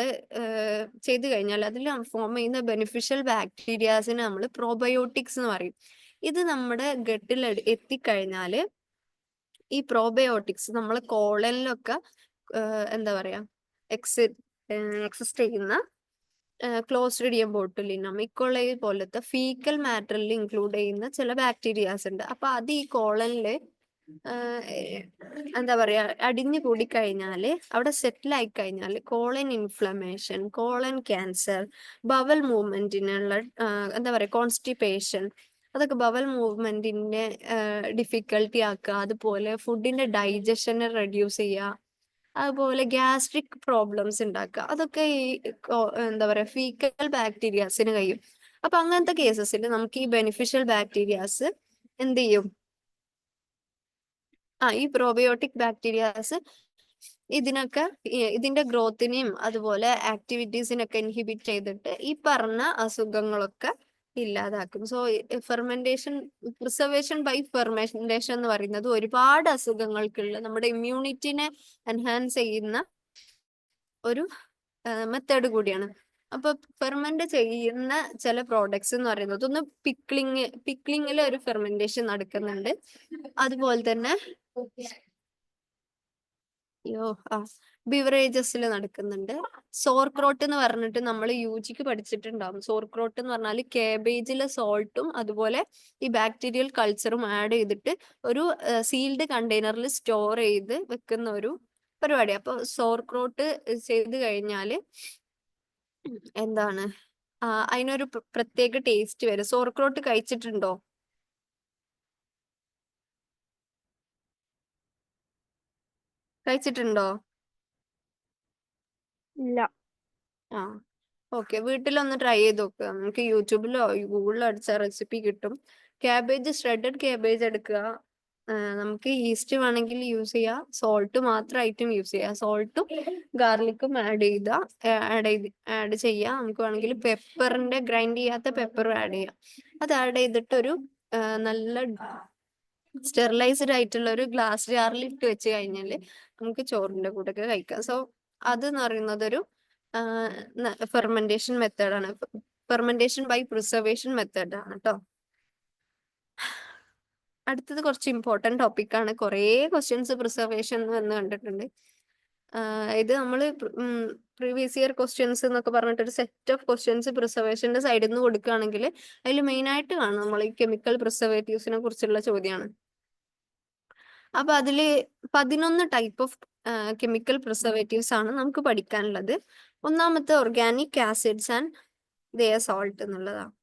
ചെയ്തു കഴിഞ്ഞാൽ അതിൽ ഫോം ചെയ്യുന്ന ബെനിഫിഷ്യൽ ബാക്ടീരിയാസിനെ നമ്മൾ പ്രോബയോട്ടിക്സ് എന്ന് പറയും. ഇത് നമ്മുടെ ഗട്ടിൽ എത്തിക്കഴിഞ്ഞാൽ ഈ പ്രോബയോട്ടിക്സ് നമ്മളെ കോളനിലൊക്കെ എന്താ പറയാ എക്സിസ്റ്റ് ചെയ്യുന്ന ക്ലോസ്ട്രിഡിയം ബോട്ടുലിനം, ഇക്കോളൈ പോലത്തെ ഫീക്കൽ മാറ്ററിൽ ഇൻക്ലൂഡ് ചെയ്യുന്ന ചില ബാക്ടീരിയാസ് ഉണ്ട്. അപ്പൊ അത് ഈ കോളനില് എന്താ പറയാ അടിഞ്ഞു കൂടിക്കഴിഞ്ഞാല് അവിടെ സെറ്റിൽ ആയി കഴിഞ്ഞാൽ colon inflammation, colon cancer, bowel മൂവ്മെന്റിനുള്ള എന്താ പറയാ കോൺസ്റ്റിപ്പേഷൻ, അതൊക്കെ ബവൽ മൂവ്മെന്റിന്റെ ഡിഫിക്കൽട്ടി ആക്കുക, അതുപോലെ ഫുഡിന്റെ ഡൈജഷനെ റെഡ്യൂസ് ചെയ്യുക, അതുപോലെ ഗ്യാസ്ട്രിക് പ്രോബ്ലംസ് ഉണ്ടാക്കുക, അതൊക്കെ ഈ എന്താ പറയാ ഫീക്കൽ ബാക്ടീരിയാസിന് കഴിയും. അപ്പൊ അങ്ങനത്തെ കേസസിൽ നമുക്ക് ഈ ബെനിഫിഷ്യൽ ബാക്ടീരിയാസ് എന്ത് ചെയ്യും, ഈ പ്രോബയോട്ടിക് ബാക്ടീരിയാസ് ഇതിനൊക്കെ ഇതിന്റെ ഗ്രോത്തിനെയും അതുപോലെ ആക്ടിവിറ്റീസിനൊക്കെ ഇൻഹിബിറ്റ് ചെയ്തിട്ട് ഈ പറഞ്ഞ അസുഖങ്ങളൊക്കെ ഇല്ലാതാക്കും. So fermentation, preservation by fermentation എന്ന് പറയുന്നത് ഒരുപാട് അസുഖങ്ങൾക്കുള്ള നമ്മുടെ ഇമ്മ്യൂണിറ്റിനെ എൻഹാൻസ് ചെയ്യുന്ന ഒരു മെത്തേഡ് കൂടിയാണ്. അപ്പൊ ഫെർമെന്റ് ചെയ്യുന്ന ചില പ്രോഡക്ട്സ് എന്ന് പറയുന്നത് ഒന്ന് പിക്ലിങ്ങിൽ ഒരു ഫെർമെന്റേഷൻ നടക്കുന്നുണ്ട്. അതുപോലെ തന്നെ ബിവറേജസിൽ നടക്കുന്നുണ്ട്. സോർക്രോട്ട് എന്ന് പറഞ്ഞിട്ട് നമ്മൾ യുജിക്ക് പഠിച്ചിട്ടുണ്ടാവും. സോർക്രോട്ട് എന്ന് പറഞ്ഞാൽ കാബേജിലെ സോൾട്ടും അതുപോലെ ഈ ബാക്ടീരിയൽ കൾച്ചറും ആഡ് ചെയ്തിട്ട് ഒരു സീൽഡ് കണ്ടെയ്നറിൽ സ്റ്റോർ ചെയ്ത് വെക്കുന്ന ഒരു പരിപാടി. അപ്പൊ സോർക്രോട്ട് ചെയ്ത് കഴിഞ്ഞാല് എന്താണ് അതിനൊരു പ്രത്യേക ടേസ്റ്റ് വരും. സോർക്രോട്ട് കഴിച്ചിട്ടുണ്ടോ? കഴിച്ചിട്ടുണ്ടോ? ഇല്ല. ഓക്കെ, വീട്ടിലൊന്ന് ട്രൈ ചെയ്ത് നോക്കുക. നമുക്ക് യൂട്യൂബിലോ ഗൂഗിളിലോ അടിച്ച റെസിപ്പി കിട്ടും. ക്യാബേജ്, ഷ്രെഡഡ് ക്യാബേജ് എടുക്കുക. നമുക്ക് ഈസ്റ്റ് വേണമെങ്കിൽ യൂസ് ചെയ്യാം, സോൾട്ട് മാത്രമായിട്ടും യൂസ് ചെയ്യാം. സോൾട്ടും ഗാർലിക്കും ആഡ് ചെയ്യാം. നമുക്ക് വേണമെങ്കിൽ പെപ്പറിന്റെ ഗ്രൈൻഡ് ചെയ്യാത്ത പെപ്പറും ആഡ് ചെയ്യാം. അത് ആഡ് ചെയ്തിട്ടൊരു നല്ല സ്റ്റെറിലൈസ്ഡ് ആയിട്ടുള്ള ഒരു ഗ്ലാസ് ജാറിൽ ഇട്ട് വെച്ച് കഴിഞ്ഞാൽ നമുക്ക് ചോറിന്റെ കൂടെ ഒക്കെ കഴിക്കാം. സോ അതെന്ന് പറയുന്നത് ഒരു ഫെർമെന്റേഷൻ മെത്തേഡാണ്. ഫെർമെന്റേഷൻ ബൈ പ്രിസർവേഷൻ മെത്തേഡാണ് കേട്ടോ. അടുത്തത് കുറച്ച് ഇമ്പോർട്ടൻറ്റ് ടോപ്പിക്കാണ്. കുറേ ക്വസ്റ്റ്യൻസ് പ്രിസർവേഷൻ എന്ന് കണ്ടിട്ടുണ്ട്. ഇത് നമ്മൾ പ്രീവിയസ് ഇയർ ക്വസ്റ്റ്യൻസ് എന്നൊക്കെ പറഞ്ഞിട്ടൊരു സെറ്റ് ഓഫ് ക്വസ്റ്റ്യൻസ് പ്രിസർവേഷന്റെ സൈഡിൽ നിന്ന് കൊടുക്കുകയാണെങ്കിൽ അതിൽ മെയിനായിട്ട് കാണും നമ്മൾ ഈ കെമിക്കൽ പ്രിസർവേറ്റീവ്സിനെ കുറിച്ചുള്ള ചോദ്യമാണ്. അപ്പൊ അതില് 11 ടൈപ്പ് ഓഫ് കെമിക്കൽ പ്രിസർവേറ്റീവ്സ് ആണ് നമുക്ക് പഠിക്കാനുള്ളത്. ഒന്നാമത്തെ organic acids and there salt എന്നുള്ളതാണ്.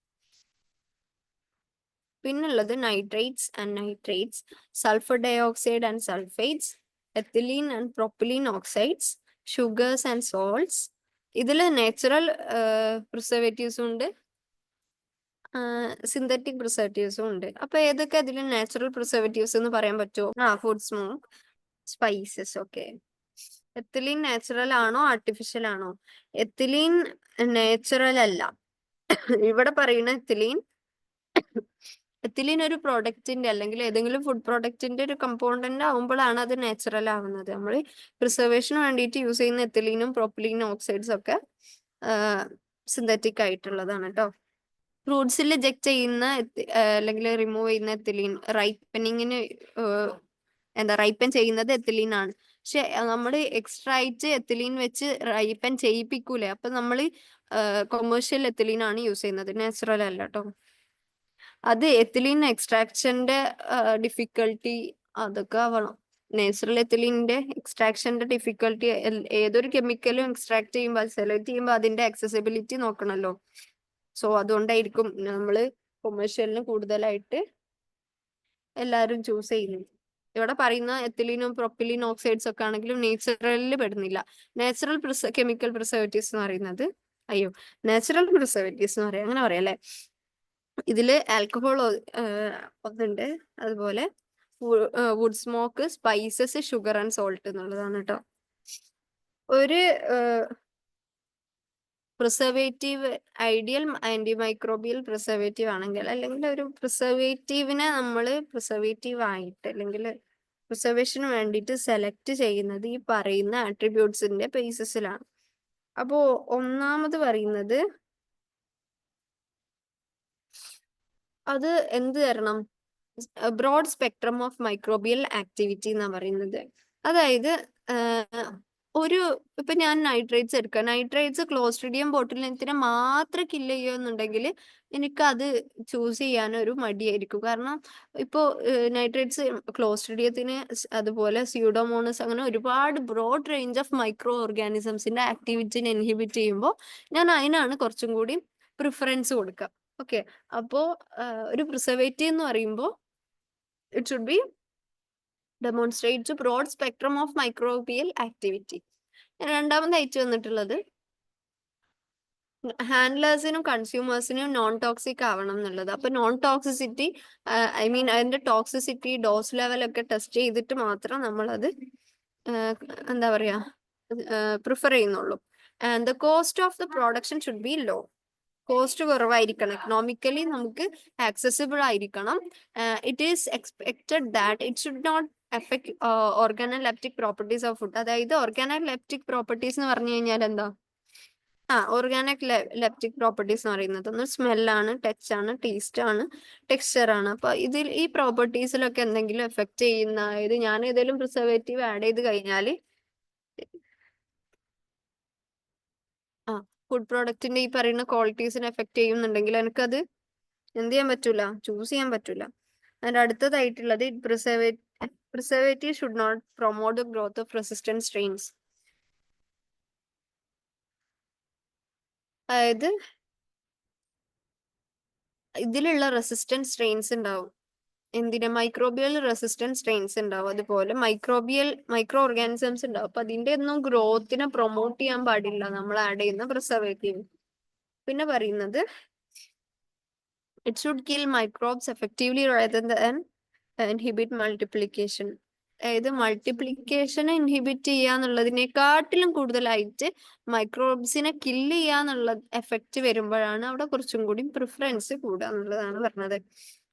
പിന്നുള്ളത് nitrates and nitrates, sulphur dioxide and sulphates, ethylene and propylene oxides, sugars and salts. ഇതിൽ നാച്ചുറൽ പ്രിസർവേറ്റീവ്സും ഉണ്ട്, സിന്തറ്റിക് പ്രിസർവേറ്റീവ്സും ഉണ്ട്. അപ്പൊ ഏതൊക്കെ അതിൽ നാച്ചുറൽ പ്രിസർവേറ്റീവ്സ് എന്ന് പറയാൻ പറ്റുമോ? Food smoke, spices. Okay, ethylene natural ആണോ ആർട്ടിഫിഷ്യൽ ആണോ? എത്തിലീൻ നാച്ചുറൽ അല്ല. ഇവിടെ പറയുന്ന എത്തിലീൻ ഒരു പ്രോഡക്റ്റിന്റെ അല്ലെങ്കിൽ ഏതെങ്കിലും ഫുഡ് പ്രോഡക്റ്റിന്റെ ഒരു കമ്പോണന്റ് ആവുമ്പോഴാണ് അത് നാച്ചുറൽ ആവുന്നത്. നമ്മൾ പ്രിസർവേഷന് വേണ്ടിയിട്ട് യൂസ് ചെയ്യുന്ന എത്തിലീനും പ്രൊപ്പിലീൻ ഓക്സൈഡ്സ് ഒക്കെ സിന്തറ്റിക് ആയിട്ടുള്ളതാണ് കേട്ടോ. ഫ്രൂട്ട്സിൽ ഇജക്ട് ചെയ്യുന്ന അല്ലെങ്കിൽ റിമൂവ് ചെയ്യുന്ന എത്തിലീൻ റൈപ്പനിങ്ങിന് റൈപ്പൻ ചെയ്യുന്നത് എത്തിലീൻ ആണ്. പക്ഷെ നമ്മൾ എക്സ്ട്രായിട്ട് എത്തിലീൻ വെച്ച് റൈപ്പൻ ചെയ്യിപ്പിക്കൂലേ, അപ്പൊ നമ്മൾ കൊമേഴ്ഷ്യൽ എത്തിലീൻ ആണ് യൂസ് ചെയ്യുന്നത്, നാച്ചുറൽ അല്ല കേട്ടോ. അത് എത്തിലീൻ എക്സ്ട്രാക്ഷന്റെ ഡിഫിക്കൽട്ടി അതൊക്കെ ആവണം. നാച്ചുറൽ എത്തിലീനിന്റെ എക്സ്ട്രാക്ഷന്റെ ഡിഫിക്കൽട്ടി, ഏതൊരു കെമിക്കലും എക്സ്ട്രാക്ട് ചെയ്യുമ്പോൾ സെലക്ട് ചെയ്യുമ്പോൾ അതിന്റെ അക്സസിബിലിറ്റി നോക്കണല്ലോ. സോ അതുകൊണ്ടായിരിക്കും നമ്മൾ കൊമേഴ്ഷ്യലിന് കൂടുതലായിട്ട് എല്ലാവരും ചൂസ് ചെയ്യുന്നത്. ഇവിടെ പറയുന്ന എത്തിലീനും പ്രൊപ്പിലീൻ ഓക്സൈഡ്സ് ഒക്കെ ആണെങ്കിലും നേച്ചുറലിൽ പെടുന്നില്ല. നാച്ചുറൽ കെമിക്കൽ പ്രിസർവേറ്റീവ്സ് എന്ന് പറയുന്നത് നാച്ചുറൽ പ്രിസർവേറ്റീവ്സ് എന്ന് പറയാം, അങ്ങനെ പറയാം അല്ലെ. ഇതില് ആൽക്കഹോൾ ഒന്നുണ്ട്, അതുപോലെ wood smoke, spices, sugar and salt എന്നുള്ളതാണ് കേട്ടോ. ഒരു പ്രിസർവേറ്റീവ് ഐഡിയൽ ആന്റിമൈക്രോബിയൽ പ്രിസർവേറ്റീവ് ആണെങ്കിൽ, അല്ലെങ്കിൽ ഒരു പ്രിസർവേറ്റീവിനെ നമ്മൾ പ്രിസർവേറ്റീവ് ആയിട്ട് അല്ലെങ്കിൽ പ്രിസർവേഷന് വേണ്ടിയിട്ട് സെലക്ട് ചെയ്യുന്നത് ഈ പറയുന്ന ആട്രിബ്യൂട്ട്സിന്റെ ബേസിസിലാണ്. അപ്പോ ഒന്നാമത് പറയുന്നത് അത് എന്ത് തരണം, broad spectrum of microbial activity എന്നാ പറയുന്നത്. അതായത് ഇപ്പൊ ഞാൻ നൈട്രേറ്റ്സ് എടുക്കാം, നൈട്രേറ്റ്സ് ക്ലോസ്ട്രിഡിയം ബോട്ടുലിനത്തിനെ മാത്രം കില്ല് ചെയ്യുന്നുണ്ടെങ്കിൽ എനിക്ക് അത് ചൂസ് ചെയ്യാൻ ഒരു മടിയായിരിക്കും. കാരണം ഇപ്പോ നൈട്രേറ്റ്സ് ക്ലോസ്ട്രിഡിയത്തിന്, അതുപോലെ സ്യൂഡോമോണസ്, അങ്ങനെ ഒരുപാട് ബ്രോഡ് റേഞ്ച് ഓഫ് മൈക്രോ ഓർഗാനിസംസിന്റെ ആക്ടിവിറ്റിനെ ഇൻഹിബിറ്റ് ചെയ്യുമ്പോൾ ഞാൻ അതിനാണ് കുറച്ചും കൂടി പ്രിഫറൻസ് കൊടുക്കുക. ഓക്കെ, അപ്പോ ഒരു പ്രിസർവേറ്റീവ് എന്ന് പറയുമ്പോൾ it should be demonstrates a broad spectrum of microbial activity. രണ്ടാമതായിട്ട് വന്നിട്ടുള്ളത് ഹാൻഡ്ലേഴ്സിനും കൺസ്യൂമേഴ്സിനും നോൺ ടോക്സിക് ആവണം എന്നുള്ളത്. അപ്പൊ നോൺ ടോക്സിസിറ്റി, ഐ മീൻ അതിന്റെ ടോക്സിസിറ്റി ഡോസ് ലെവലൊക്കെ ടെസ്റ്റ് ചെയ്തിട്ട് മാത്രം നമ്മളത് എന്താ പറയാ പ്രിഫർ ചെയ്യുന്നുള്ളൂ. And the cost of the production should be low. Cost കുറവായിരിക്കണം, എക്കണോമിക്കലി നമുക്ക് ആക്സസിബിൾ ആയിരിക്കണം. It is expected that it should not effect organoleptic properties of food. അതായത് ഓർഗാനോലെപ്റ്റിക് പ്രോപ്പർട്ടീസ് എന്ന് പറഞ്ഞു കഴിഞ്ഞാൽ എന്താ? ഓർഗാനിക് ലെപ്റ്റിക് പ്രോപ്പർട്ടീസ് എന്ന് പറയുന്നത് ഒന്ന് സ്മെല്ലാണ്, ടച്ച് ആണ്, ടേസ്റ്റ് ആണ്, ടെക്സ്ചർ ആണ്. അപ്പൊ ഇതിൽ ഈ പ്രോപ്പർട്ടീസിലൊക്കെ എന്തെങ്കിലും എഫക്ട് ചെയ്യുന്ന, അതായത് ഞാൻ ഏതെങ്കിലും പ്രിസർവേറ്റീവ് ആഡ് ചെയ്ത് കഴിഞ്ഞാൽ ഫുഡ് പ്രോഡക്റ്റിന്റെ ഈ പറയുന്ന ക്വാളിറ്റീസിനെ എഫക്ട് ചെയ്യുന്നുണ്ടെങ്കിൽ എനിക്കത് എന്ത് ചെയ്യാൻ പറ്റൂല, ചൂസ് ചെയ്യാൻ പറ്റൂല. അതിന്റെ അടുത്തതായിട്ടുള്ളത് preservative should not promote the growth of resistant strains. അതായത് ഇതിലുള്ള റെസിസ്റ്റന്റ് സ്ട്രെയിൻസ് ഉണ്ടാവും, എന്തിനാ മൈക്രോബിയൽ റെസിസ്റ്റന്റ് സ്ട്രെയിൻസ് ഉണ്ടാവും, അതുപോലെ മൈക്രോ ഓർഗാനിസംസ് ഉണ്ടാവും. അപ്പൊ അതിന്റെ ഒന്നും ഗ്രോത്തിനെ പ്രൊമോട്ട് ചെയ്യാൻ പാടില്ല നമ്മൾ ആഡ് ചെയ്യുന്ന പ്രിസർവേറ്റീവ്. പിന്നെ പറയുന്നത് it should kill microbes effectively rather than inhibit multiplication. അതായത് മൾട്ടിപ്ലിക്കേഷനെ ഇൻഹിബിറ്റ് ചെയ്യാന്നുള്ളതിനെക്കാട്ടിലും കൂടുതലായിട്ട് മൈക്രോബ്സിനെ കില്ല് ചെയ്യാന്നുള്ള എഫക്റ്റ് വരുമ്പോഴാണ് അവിടെ കുറച്ചും കൂടി പ്രിഫറൻസ് കൂടുക എന്നുള്ളതാണ് പറഞ്ഞത്.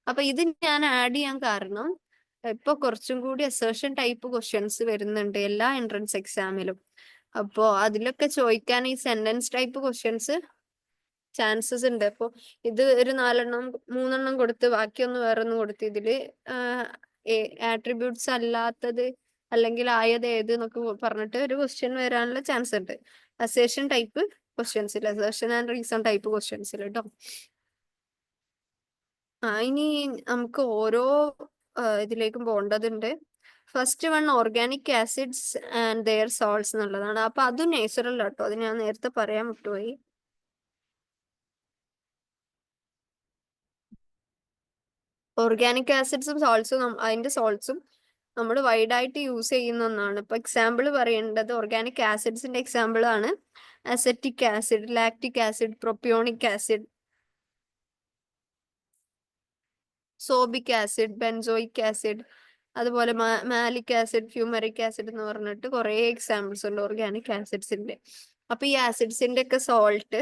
അപ്പൊ ഇത് ഞാൻ ആഡ് ചെയ്യാൻ കാരണം ഇപ്പൊ കുറച്ചും കൂടി അസേർഷൻ ടൈപ്പ് ക്വസ്റ്റ്യൻസ് വരുന്നുണ്ട് എല്ലാ എൻട്രൻസ് എക്സാമിലും. അപ്പോ അതിലൊക്കെ ചോദിക്കാൻ ഈ സെന്റൻസ് ടൈപ്പ് ക്വസ്റ്റ്യൻസ് ചാൻസസ് ഉണ്ട്. അപ്പൊ ഇത് ഒരു 3 കൊടുത്ത് ബാക്കിയൊന്ന് വേറൊന്നും കൊടുത്ത് ഇതില് ആട്രിബ്യൂട്ട്സ് അല്ലാത്തത് അല്ലെങ്കിൽ ആയത് ഏത് എന്നൊക്കെ പറഞ്ഞിട്ട് ഒരു ക്വസ്റ്റ്യൻ വരാനുള്ള ചാൻസ് ഉണ്ട് അസേർഷൻ ടൈപ്പ് ക്വസ്റ്റ്യൻസിൽ, അസേർഷൻ ആൻഡ് റീസൺ ടൈപ്പ് ക്വസ്റ്റ്യൻസിൽ കേട്ടോ. ഇനി നമുക്ക് ഓരോ ഇതിലേക്കും പോകേണ്ടതുണ്ട്. First one organic acids and their salts എന്നുള്ളതാണ്. അപ്പൊ അതും നേച്ചുറൽ കേട്ടോ, അത് ഞാൻ നേരത്തെ പറയാൻ വിട്ടുപോയി. ഓർഗാനിക് ആസിഡ്സും സോൾട്സും അതിന്റെ സോൾട്സും നമ്മൾ വൈഡ് ആയിട്ട് യൂസ് ചെയ്യുന്ന ഒന്നാണ്. ഇപ്പൊ എക്സാമ്പിൾ പറയേണ്ടത് ഓർഗാനിക് ആസിഡ്സിന്റെ എക്സാമ്പിൾ ആണ് acetic acid, lactic acid, propionic acid, sorbic acid, benzoic acid, അതുപോലെ മാലിക് ആസിഡ്, ഫ്യൂമറിക് ആസിഡ് എന്ന് പറഞ്ഞിട്ട് കുറെ എക്സാമ്പിൾസ് ഉണ്ട് ഓർഗാനിക് ആസിഡ്സിന്റെ. അപ്പൊ ഈ ആസിഡ്സിന്റെ ഒക്കെ salt,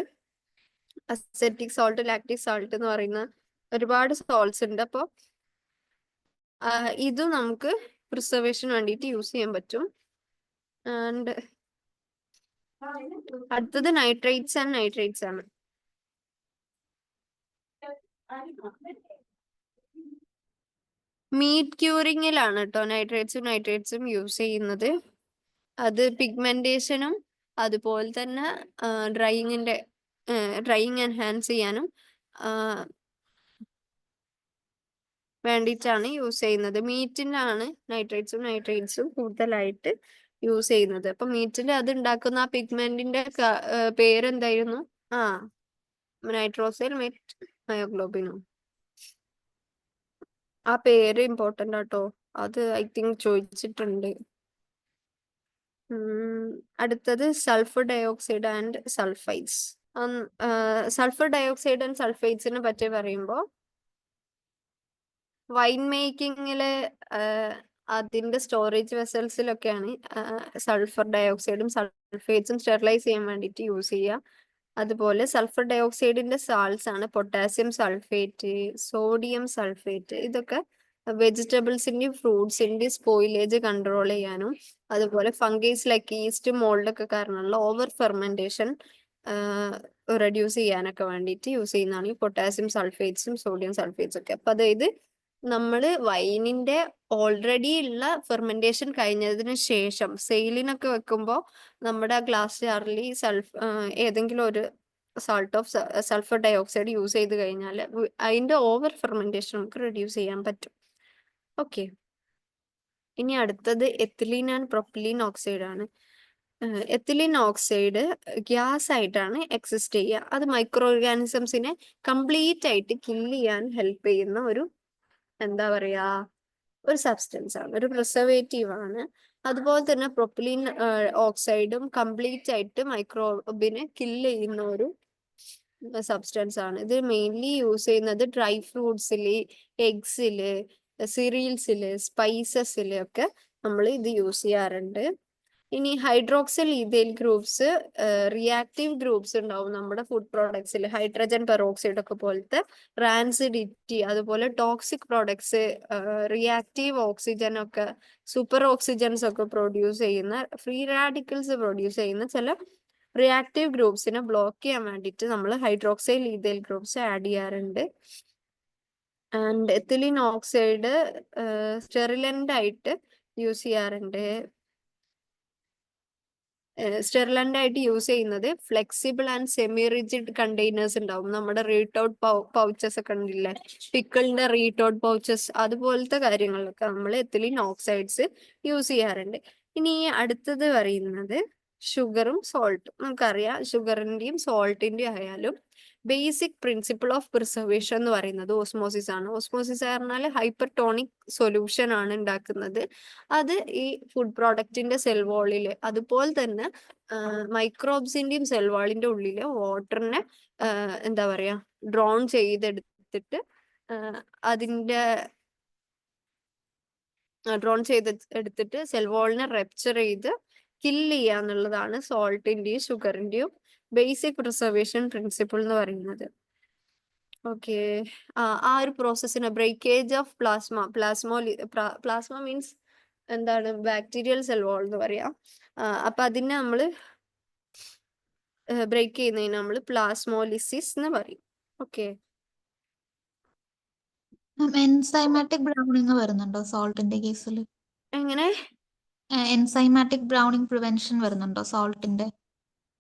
acetic salt, lactic salt എന്ന് പറയുന്ന ഒരുപാട് സോൾട്ട്സ് ഉണ്ട്. അപ്പോൾ ഇതും നമുക്ക് പ്രിസർവേഷന് വേണ്ടിയിട്ട് യൂസ് ചെയ്യാൻ പറ്റും. ആൻഡ് അടുത്തത് നൈട്രേറ്റ്സ് ആൻഡ് നൈട്രേറ്റ്സ് ആണ്. മീറ്റ് ക്യൂറിങ്ങിലാണ് കേട്ടോ നൈട്രേറ്റ്സും യൂസ് ചെയ്യുന്നത്. അത് പിഗ്മെന്റേഷനും അതുപോലെ തന്നെ ഡ്രൈയിങ് എൻഹാൻസ് ചെയ്യാനും വേണ്ടിയിട്ടാണ് യൂസ് ചെയ്യുന്നത്. മീറ്റിലാണ് നൈട്രേറ്റ്സും കൂടുതലായിട്ട് യൂസ് ചെയ്യുന്നത്. അപ്പൊ മീറ്റിൽ അത് ഉണ്ടാക്കുന്ന ആ പിഗ്മെന്റിന്റെ പേരെന്തായിരുന്നു? നൈട്രോസൈൽ മെറ്റ് മയോഗ്ലോബിനോ. ആ പേര് ഇമ്പോർട്ടന്റ് ആട്ടോ. അത് ഐ തിങ്ക് ചോദിച്ചിട്ടുണ്ട്. അടുത്തത് sulphur dioxide and sulphides. Sulphur dioxide and സൾഫൈഡ്സിനെ പറ്റി പറയുമ്പോൾ വൈൻ മേക്കിങ്ങില് അതിന്റെ സ്റ്റോറേജ് വെസൽസിലൊക്കെയാണ് സൾഫർ ഡയോക്സൈഡും സൾഫേറ്റ്സും സ്റ്റെറിലൈസ് ചെയ്യാൻ വേണ്ടിയിട്ട് യൂസ് ചെയ്യുക. അതുപോലെ സൾഫർ ഡയോക്സൈഡിന്റെ സാൾട്സ് ആണ് പൊട്ടാസ്യം സൾഫേറ്റ്, സോഡിയം സൾഫേറ്റ്. ഇതൊക്കെ വെജിറ്റബിൾസിന്റെയും ഫ്രൂട്ട്സിന്റെയും സ്പോയിലേജ് കൺട്രോൾ ചെയ്യാനും അതുപോലെ ഫംഗൈസ് ലൈക്ക് ഈസ്റ്റ് മോൾഡൊക്കെ കാരണമുള്ള ഓവർ ഫെർമെന്റേഷൻ റെഡ്യൂസ് ചെയ്യാനൊക്കെ വേണ്ടിയിട്ട് യൂസ് ചെയ്യുന്നതാണ് ഈ പൊട്ടാസ്യം സൾഫേറ്റ്സും സോഡിയം സൾഫേറ്റ്സും ഒക്കെ. അപ്പൊ അതായത് നമ്മള് വൈനിന്റെ ഓൾറെഡി ഉള്ള ഫെർമെന്റേഷൻ കഴിഞ്ഞതിന് ശേഷം സെയിലിനൊക്കെ വെക്കുമ്പോൾ നമ്മുടെ ആ ഗ്ലാസ് ജാറിൽ ഏതെങ്കിലും ഒരു salt of sulphur dioxide use ചെയ്ത് കഴിഞ്ഞാൽ അതിന്റെ ഓവർ ഫെർമെന്റേഷൻ നമുക്ക് റെഡ്യൂസ് ചെയ്യാൻ പറ്റും. ഓക്കെ, ഇനി അടുത്തത് എത്തിലീൻ ആൻഡ് പ്രൊപ്പലീൻ ഓക്സൈഡ് ആണ്. എത്തിലീൻ ഓക്സൈഡ് ഗ്യാസ് ആയിട്ടാണ് എക്സിസ്റ്റ് ചെയ്യുക. അത് മൈക്രോ ഓർഗാനിസംസിനെ കംപ്ലീറ്റ് ആയിട്ട് കില്ല് ചെയ്യാൻ ഹെൽപ്പ് ചെയ്യുന്ന ഒരു എന്താ പറയാ ഒരു സബ്സ്റ്റൻസ് ആണ്, ഒരു പ്രിസർവേറ്റീവ് ആണ്. അതുപോലെ തന്നെ പ്രൊപ്പലീൻ ഓക്സൈഡും കംപ്ലീറ്റ് ആയിട്ട് മൈക്രോബിനെ കില്ല് ചെയ്യുന്ന ഒരു സബ്സ്റ്റൻസ് ആണ്. ഇത് മെയിൻലി യൂസ് ചെയ്യുന്നത് ഡ്രൈ ഫ്രൂട്ട്സില്, എഗ്സില്, സിറിയൽസില്, സ്പൈസസില് ഒക്കെ നമ്മൾ ഇത് യൂസ് ചെയ്യാറുണ്ട്. ഇനി hydroxyl ethyl groups, reactive groups ഉണ്ടാവും നമ്മുടെ ഫുഡ് പ്രോഡക്ട്സിൽ, ഹൈഡ്രജൻ പെറോക്സൈഡ് ഒക്കെ പോലത്തെ റാൻസിഡിറ്റി, അതുപോലെ ടോക്സിക് പ്രോഡക്ട്സ്, റിയാക്റ്റീവ് ഓക്സിജൻ ഒക്കെ, സൂപ്പർ ഓക്സിജൻസ് ഒക്കെ പ്രൊഡ്യൂസ് ചെയ്യുന്ന, ഫ്രീ റാഡിക്കൽസ് പ്രൊഡ്യൂസ് ചെയ്യുന്ന ചില റിയാക്റ്റീവ് ഗ്രൂപ്പ്സിനെ ബ്ലോക്ക് ചെയ്യാൻ വേണ്ടിയിട്ട് നമ്മൾ ഹൈഡ്രോക്സൈൽ ഈഥൈൽ ഗ്രൂപ്പ്സ് ആഡ് ചെയ്യാറുണ്ട്. ആൻഡ് എത്തിലീൻ ഓക്സൈഡ് സ്റ്റെറിലന്റ് ആയിട്ട് യൂസ് ചെയ്യാറുണ്ട്. സ്റ്റെറിലന്റ് ആയിട്ട് യൂസ് ചെയ്യുന്നത് flexible and semi rigid containers ഉണ്ടാവും. നമ്മുടെ റീട്ട് ഔട്ട് പൗച്ചസ് ഒക്കെ ഉണ്ടല്ലേ, പിക്കിളിന്റെ റീട്ട് ഔട്ട് പൗച്ചസ്, അതുപോലത്തെ കാര്യങ്ങളിലൊക്കെ നമ്മൾ എത്തിലീൻ ഓക്സൈഡ്സ് യൂസ് ചെയ്യാറുണ്ട്. ഇനി അടുത്തത് പറയുന്നത് ഷുഗറും സോൾട്ടും. നമുക്കറിയാം ഷുഗറിന്റെയും സോൾട്ടിന്റെയും ആയാലും ബേസിക് പ്രിൻസിപ്പിൾ ഓഫ് പ്രിസർവേഷൻ എന്ന് പറയുന്നത് ഓസ്മോസിസ് ആണ്. ഓസ്മോസിസ് പറഞ്ഞാൽ ഹൈപ്പർടോണിക് സൊല്യൂഷൻ ആണ് ഉണ്ടാക്കുന്നത്. അത് ഈ ഫുഡ് പ്രോഡക്റ്റിന്റെ സെൽ വാളില്, അതുപോലെ തന്നെ മൈക്രോബ്സിന്റെയും സെൽ വാളിന്റെ ഉള്ളില് വാട്ടറിനെ എന്താ പറയാ ഡ്രോൺ ചെയ്തെടുത്തിട്ട് അതിന്റെ എടുത്തിട്ട് സെൽ വാളിനെ റെപ്ചർ ചെയ്ത് കില്ല് ചെയ്യുക എന്നുള്ളതാണ് സോൾട്ടിന്റെയും ഷുഗറിന്റെയും ബേസിക് പ്രിസർവേഷൻ പ്രിൻസിപ്പിൾ എന്ന് പറയുന്നത്. ഓക്കെ, ആ ഒരു പ്രോസസ്സിന് ബ്രേക്കേജ് ഓഫ് പ്ലാസ്മ മീൻസ് എന്താണ് ബാക്ടീരിയൽ സെൽ വാൾ എന്ന് പറയാം. അപ്പൊ അതിനെ നമ്മൾ ബ്രേക്ക് ചെയ്യുന്നതിന് നമ്മൾ പ്ലാസ്മോലിസിസ് എന്ന് പറയും. ഓക്കെ, എൻസൈമാറ്റിക് ബ്രൗണിങ് വരുന്നുണ്ടോ സോൾട്ടിന്റെ കേസിൽ? എങ്ങനെ എൻസൈമാറ്റിക് ബ്രൗണിങ് പ്രിവെൻഷൻ വരുന്നുണ്ടോ സോൾട്ടിന്റെ?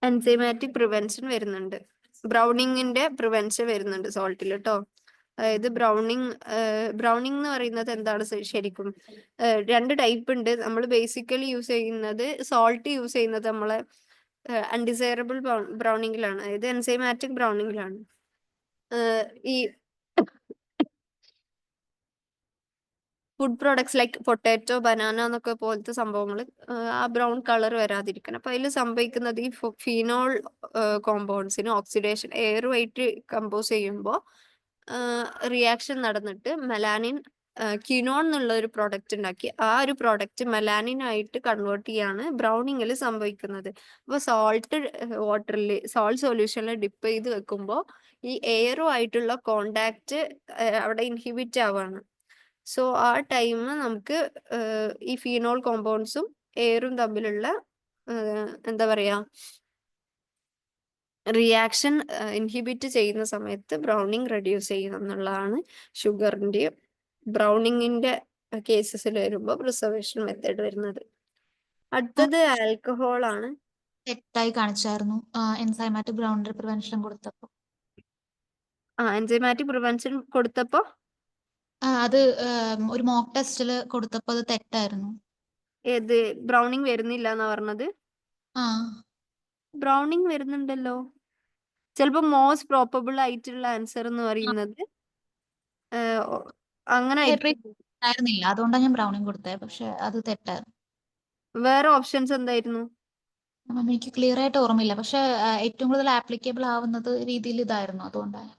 എൻസൈമാറ്റിക് പ്രിവെൻഷൻ വരുന്നുണ്ട്, ബ്രൗണിങ്ങിന്റെ പ്രിവെൻഷൻ വരുന്നുണ്ട് സോൾട്ടിൽ കേട്ടോ. അതായത് ബ്രൗണിങ് എന്ന് പറയുന്നത് എന്താണ് ശരിക്കും രണ്ട് ടൈപ്പ് ഉണ്ട്. നമ്മൾ ബേസിക്കലി യൂസ് ചെയ്യുന്നത് സോൾട്ട് യൂസ് ചെയ്യുന്നത് നമ്മളെ അൺഡിസൈറബിൾ ബ്രൗണിങ്ങിലാണ്, അതായത് എൻസൈമാറ്റിക് ബ്രൗണിങ്ങിലാണ്. ഈ food products like potato, banana എന്നൊക്കെ പോലത്തെ സംഭവങ്ങൾ ആ ബ്രൗൺ കളർ വരാതിരിക്കണം. അപ്പൊ അതിൽ സംഭവിക്കുന്നത് ഈ ഫീനോൾ കോമ്പൗണ്ട്സിന് ഓക്സിഡേഷൻ എയറുമായിട്ട് കമ്പോസ് ചെയ്യുമ്പോൾ റിയാക്ഷൻ നടന്നിട്ട് മെലാനിൻ ക്വിനോൺ എന്നുള്ള ഒരു പ്രോഡക്റ്റ് ഉണ്ടാക്കി ആ ഒരു പ്രോഡക്റ്റ് മെലാനിൻ ആയിട്ട് കൺവേർട്ട് ചെയ്യാണ് ബ്രൗണിങ്ങിൽ സംഭവിക്കുന്നത്. അപ്പൊ സോൾട്ട് സൊല്യൂഷനിൽ ഡിപ്പ് ചെയ്ത് വെക്കുമ്പോൾ ഈ എയറുമായിട്ടുള്ള കോണ്ടാക്ട് അവിടെ ഇൻഹിബിറ്റ് ആവാണ്. സോ ആ ടൈം നമുക്ക് ഈ ഫീനോൾ കോമ്പൗണ്ട്സും എയറും തമ്മിലുള്ള എന്താ പറയാ റിയാക്ഷൻ ഇൻഹിബിറ്റ് ചെയ്യുന്ന സമയത്ത് ബ്രൗണിങ് റെഡ്യൂസ് ചെയ്യണം എന്നുള്ളതാണ് ഷുഗറിന്റെയും ബ്രൗണിങ്ങിന്റെ കേസസിൽ വരുമ്പോൾ പ്രിസർവേഷൻ മെത്തേഡ് വരുന്നത്. അടുത്തത് ആൽക്കഹോൾ ആണ്. തെറ്റായി കാണിച്ചായിരുന്നു എൻസൈമാറ്റിക് ബ്രൗണിന്റെ പ്രിവെൻഷൻ കൊടുത്തപ്പോ. എൻസൈമാറ്റിക് പ്രിവെൻഷൻ കൊടുത്തപ്പോ അത് ഒരു മോക്ക് ടെസ്റ്റിൽ കൊടുത്തപ്പോ അത് തെറ്റായിരുന്നു. ഏത് ബ്രൗണിങ് വരുന്നില്ല എന്നാ പറഞ്ഞത്? ബ്രൗണിങ് വരുന്നുണ്ടല്ലോ. ചിലപ്പോ മോസ്റ്റ് പ്രോബബിൾ ആയിട്ടുള്ള ആൻസർ എന്ന് പറയുന്നത് അങ്ങനെ ആയിരുന്നില്ല, അതുകൊണ്ടാണ് ഞാൻ ബ്രൗണിങ് കൊടുത്തത്. പക്ഷെ അത് തെറ്റായിരുന്നു. വേറെ ഓപ്ഷൻസ് എന്തായിരുന്നു? എനിക്ക് ക്ലിയർ ആയിട്ട് ഓർമ്മയില്ല. പക്ഷെ ഏറ്റവും കൂടുതൽ ആപ്ലിക്കബിൾ ആവുന്നത് രീതിയിൽ ഇതായിരുന്നു, അതുകൊണ്ടാണ്.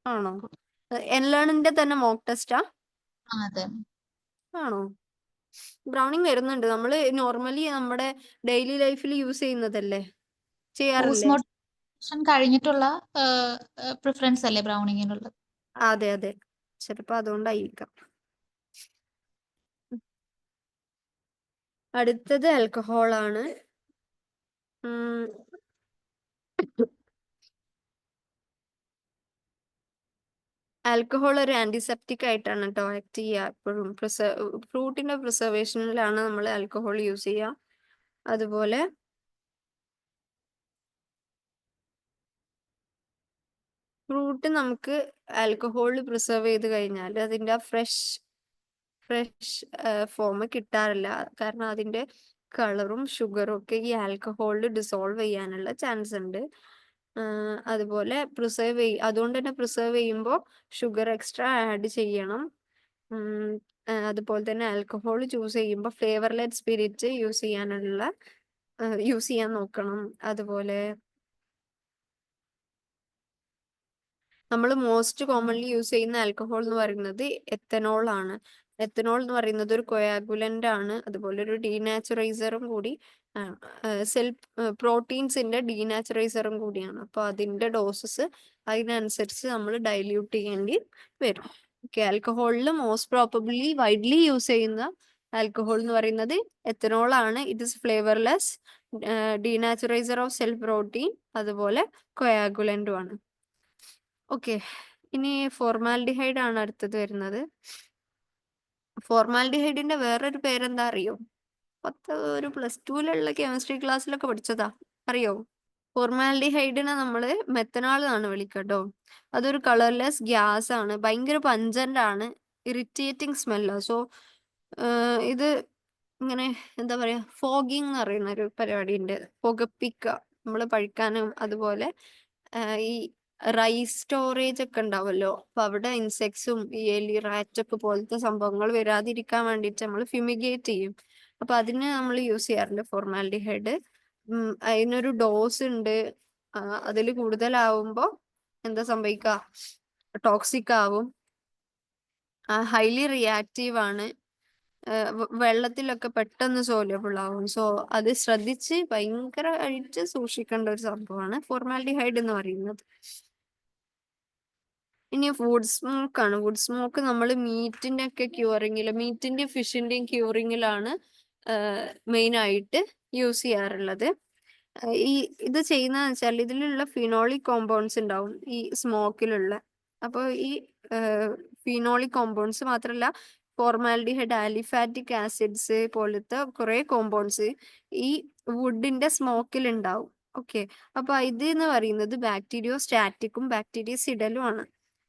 ആണോ? എൻലേണിന്റെ തന്നെ മോക്ക് ടെസ്റ്റാ? അതെ. ആണോ? ബ്രൗണിങ് വരുന്നുണ്ട്. നമ്മള് നോർമലി നമ്മുടെ ഡെയിലി ലൈഫിൽ യൂസ് ചെയ്യുന്നതല്ലേ, ചെയ്യാറില്ലേ? പോസ്റ്റ്മോർട്ടം കഴിഞ്ഞിട്ടുള്ള പ്രിഫറൻസ് അല്ലേ ബ്രൗണിങ്ങിനുള്ളത്? അതെ അതെ, ചിലപ്പോ അതുകൊണ്ടായിരിക്കാം. അടുത്തത് ആൽക്കഹോൾ ആണ്. ആൽക്കഹോൾ ഒരു ആന്റിസെപ്റ്റിക് ആയിട്ടാണ് കേട്ടോ ആക്ട് ചെയ്യുക. എപ്പോഴും ഫ്രൂട്ടിന്റെ പ്രിസർവേഷനിലാണ് നമ്മൾ ആൽക്കഹോൾ യൂസ് ചെയ്യുക. അതുപോലെ ഫ്രൂട്ട് നമുക്ക് ആൽക്കഹോൾ പ്രിസർവ് ചെയ്ത് കഴിഞ്ഞാൽ അതിൻ്റെ ഫ്രഷ് ഫോം കിട്ടാറില്ല. കാരണം അതിന്റെ കളറും ഷുഗറും ഒക്കെ ഈ ആൽക്കഹോളിൽ ഡിസോൾവ് ചെയ്യാനുള്ള ചാൻസ് ഉണ്ട്. അതുപോലെ അതുകൊണ്ട് തന്നെ പ്രിസർവ് ചെയ്യുമ്പോൾ ഷുഗർ എക്സ്ട്രാ ആഡ് ചെയ്യണം. അതുപോലെ തന്നെ ആൽക്കഹോൾ ചൂസ് ചെയ്യുമ്പോൾ ഫ്ലേവർലെസ് സ്പിരിറ്റ് യൂസ് ചെയ്യാൻ നോക്കണം. അതുപോലെ നമ്മൾ മോസ്റ്റ് കോമൺലി യൂസ് ചെയ്യുന്ന ആൽക്കഹോൾ എന്ന് പറയുന്നത് എത്തനോൾ ആണ്. എത്തനോൾ എന്ന് പറയുന്നത് ഒരു കൊയാഗുലന്റ് ആണ്, അതുപോലെ ഒരു ഡീനാച്ചുറൈസറും കൂടി സെൽ പ്രോട്ടീൻസിന്റെ ഡീനാച്ചുറൈസറും കൂടിയാണ്. അപ്പോൾ അതിന്റെ ഡോസസ് അതിനനുസരിച്ച് നമ്മൾ ഡൈല്യൂട്ട് ചെയ്യേണ്ടി വരും. ഓക്കെ, ആൽക്കഹോളിൽ മോസ്റ്റ് പ്രോബബ്ലി വൈഡ്ലി യൂസ് ചെയ്യുന്ന ആൽക്കഹോൾ എന്ന് പറയുന്നത് എത്തനോൾ ആണ്. It is flavourless, denaturiser of cell protein, അതുപോലെ കൊയാഗുലന്റും ആണ്. ഓക്കെ, ഇനി ഫോർമാൽഡിഹൈഡ് ആണ് അടുത്തത് വരുന്നത്. ഫോർമാൽഡിഹൈഡിന്റെ വേറൊരു പേരെന്താ അറിയോ? ഒരു +2 കെമിസ്ട്രി ക്ലാസ്സിലൊക്കെ പഠിച്ചതാ, അറിയോ? ഫോർമാൽഡിഹൈഡിനെ നമ്മൾ മെത്തനാൾ എന്നാണ് വിളിക്കട്ടോ. അതൊരു കളർലെസ് ഗ്യാസ് ആണ്, ഭയങ്കര പഞ്ചന്റ് ആണ്, ഇറിറ്റേറ്റിംഗ് സ്മെല്ലാണ്. സോ ഇത് ഇങ്ങനെ എന്താ പറയാ, ഫോഗിങ് എന്ന് പറയുന്ന ഒരു പരിപാടി ഉണ്ട്, പുകപ്പിക്കുക നമ്മൾ പഴിക്കാനും. അതുപോലെ ഈ റൈസ് സ്റ്റോറേജ് ഒക്കെ ഉണ്ടാവുമല്ലോ, അപ്പൊ അവിടെ ഇൻസെക്ട്സും ഈ എലി റാറ്റൊക്കെ പോലത്തെ സംഭവങ്ങൾ വരാതിരിക്കാൻ വേണ്ടിയിട്ട് നമ്മൾ ഫ്യൂമിഗേറ്റ് ചെയ്യും. അപ്പൊ അതിന് നമ്മൾ യൂസ് ചെയ്യാറുണ്ട് ഫോർമാൽഡിഹൈഡ്. അതിനൊരു ഡോസ് ഉണ്ട്. അതിൽ കൂടുതലാവുമ്പോൾ എന്താ സംഭവിക്കുക, ടോക്സിക് ആവും, ഹൈലി റിയാക്റ്റീവ് ആണ്, വെള്ളത്തിലൊക്കെ പെട്ടെന്ന് സോല്യൂബിൾ ആവും. സോ അത് ശ്രദ്ധിച്ച് ഭയങ്കരമായിട്ട് സൂക്ഷിക്കേണ്ട ഒരു സംഭവമാണ് ഫോർമാൽഡിഹൈഡ് എന്ന് പറയുന്നത്. ഇനി വുഡ് സ്മോക്ക് ആണ്. വുഡ് സ്മോക്ക് നമ്മൾ മീറ്റിന്റെ ഒക്കെ മീറ്റിന്റെയും ഫിഷിന്റെയും ക്യൂറിങ്ങിലാണ് മെയിൻ ആയിട്ട് യൂസ് ചെയ്യാറുള്ളത്. ഇത് ചെയ്യുന്നതെന്ന് വെച്ചാൽ ഇതിലുള്ള ഫിനോളിക് കോമ്പൗണ്ട്സ് ഉണ്ടാവും ഈ സ്മോക്കിലുള്ള. അപ്പോൾ ഈ ഫിനോളിക് കോമ്പൗണ്ട്സ് മാത്രമല്ല, ഫോർമാൽഡിഹൈഡ്, ആലിഫാറ്റിക് ആസിഡ്സ് പോലത്തെ കുറെ കോമ്പൗണ്ട്സ് ഈ വുഡിന്റെ സ്മോക്കിൽ ഉണ്ടാവും. ഓക്കെ, അപ്പൊ ഇത് എന്ന് പറയുന്നത് ബാക്ടീരിയോ സ്റ്റാറ്റിക്കും ബാക്ടീരിയസിഡലും ആണ്.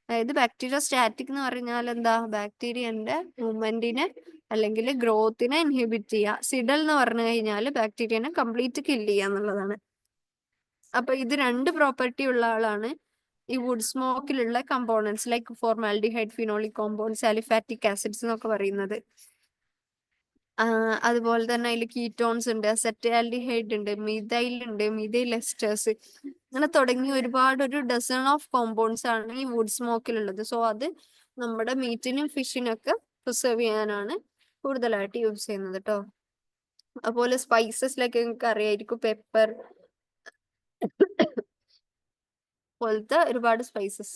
അതായത് ബാക്ടീരിയ സ്റ്റാറ്റിക് എന്ന് പറഞ്ഞാൽ എന്താ, ബാക്ടീരിയന്റെ മൂവ്മെന്റിനെ അല്ലെങ്കിൽ ഗ്രോത്തിനെ ഇൻഹിബിറ്റ് ചെയ്യുക. സിഡൽ എന്ന് പറഞ്ഞു കഴിഞ്ഞാൽ ബാക്ടീരിയനെ കംപ്ലീറ്റ് കില്ല് ചെയ്യുക എന്നുള്ളതാണ്. അപ്പൊ ഇത് രണ്ട് പ്രോപ്പർട്ടി ഉള്ള ആളാണ് ഈ വുഡ് സ്മോക്കിലുള്ള components like formaldehyde, phenolic compounds, aliphatic acids എന്നൊക്കെ പറയുന്നത്. അതുപോലെ തന്നെ അതിൽ കീറ്റോൺസ് ഉണ്ട്, അസെറ്റാൽഡിഹൈഡ് ഉണ്ട്, മീഥൈൽ ഉണ്ട്, മീഥൈൽ എസ്റ്റേഴ്സ്, അങ്ങനെ തുടങ്ങി ഒരു ഡസൺ ഓഫ് കോമ്പൗണ്ട്സ് ആണ് ഈ വുഡ് സ്മോക്കിലുള്ളത്. സോ അത് നമ്മുടെ മീറ്റിനും ഫിഷിനും ഒക്കെ പ്രിസർവ് ചെയ്യാനാണ് കൂടുതലായിട്ട് യൂസ് ചെയ്യുന്നത് കേട്ടോ. അതുപോലെ സ്പൈസസിലൊക്കെ നിങ്ങൾക്ക് അറിയായിരിക്കും, പെപ്പർ പോലത്തെ ഒരുപാട് സ്പൈസസ്,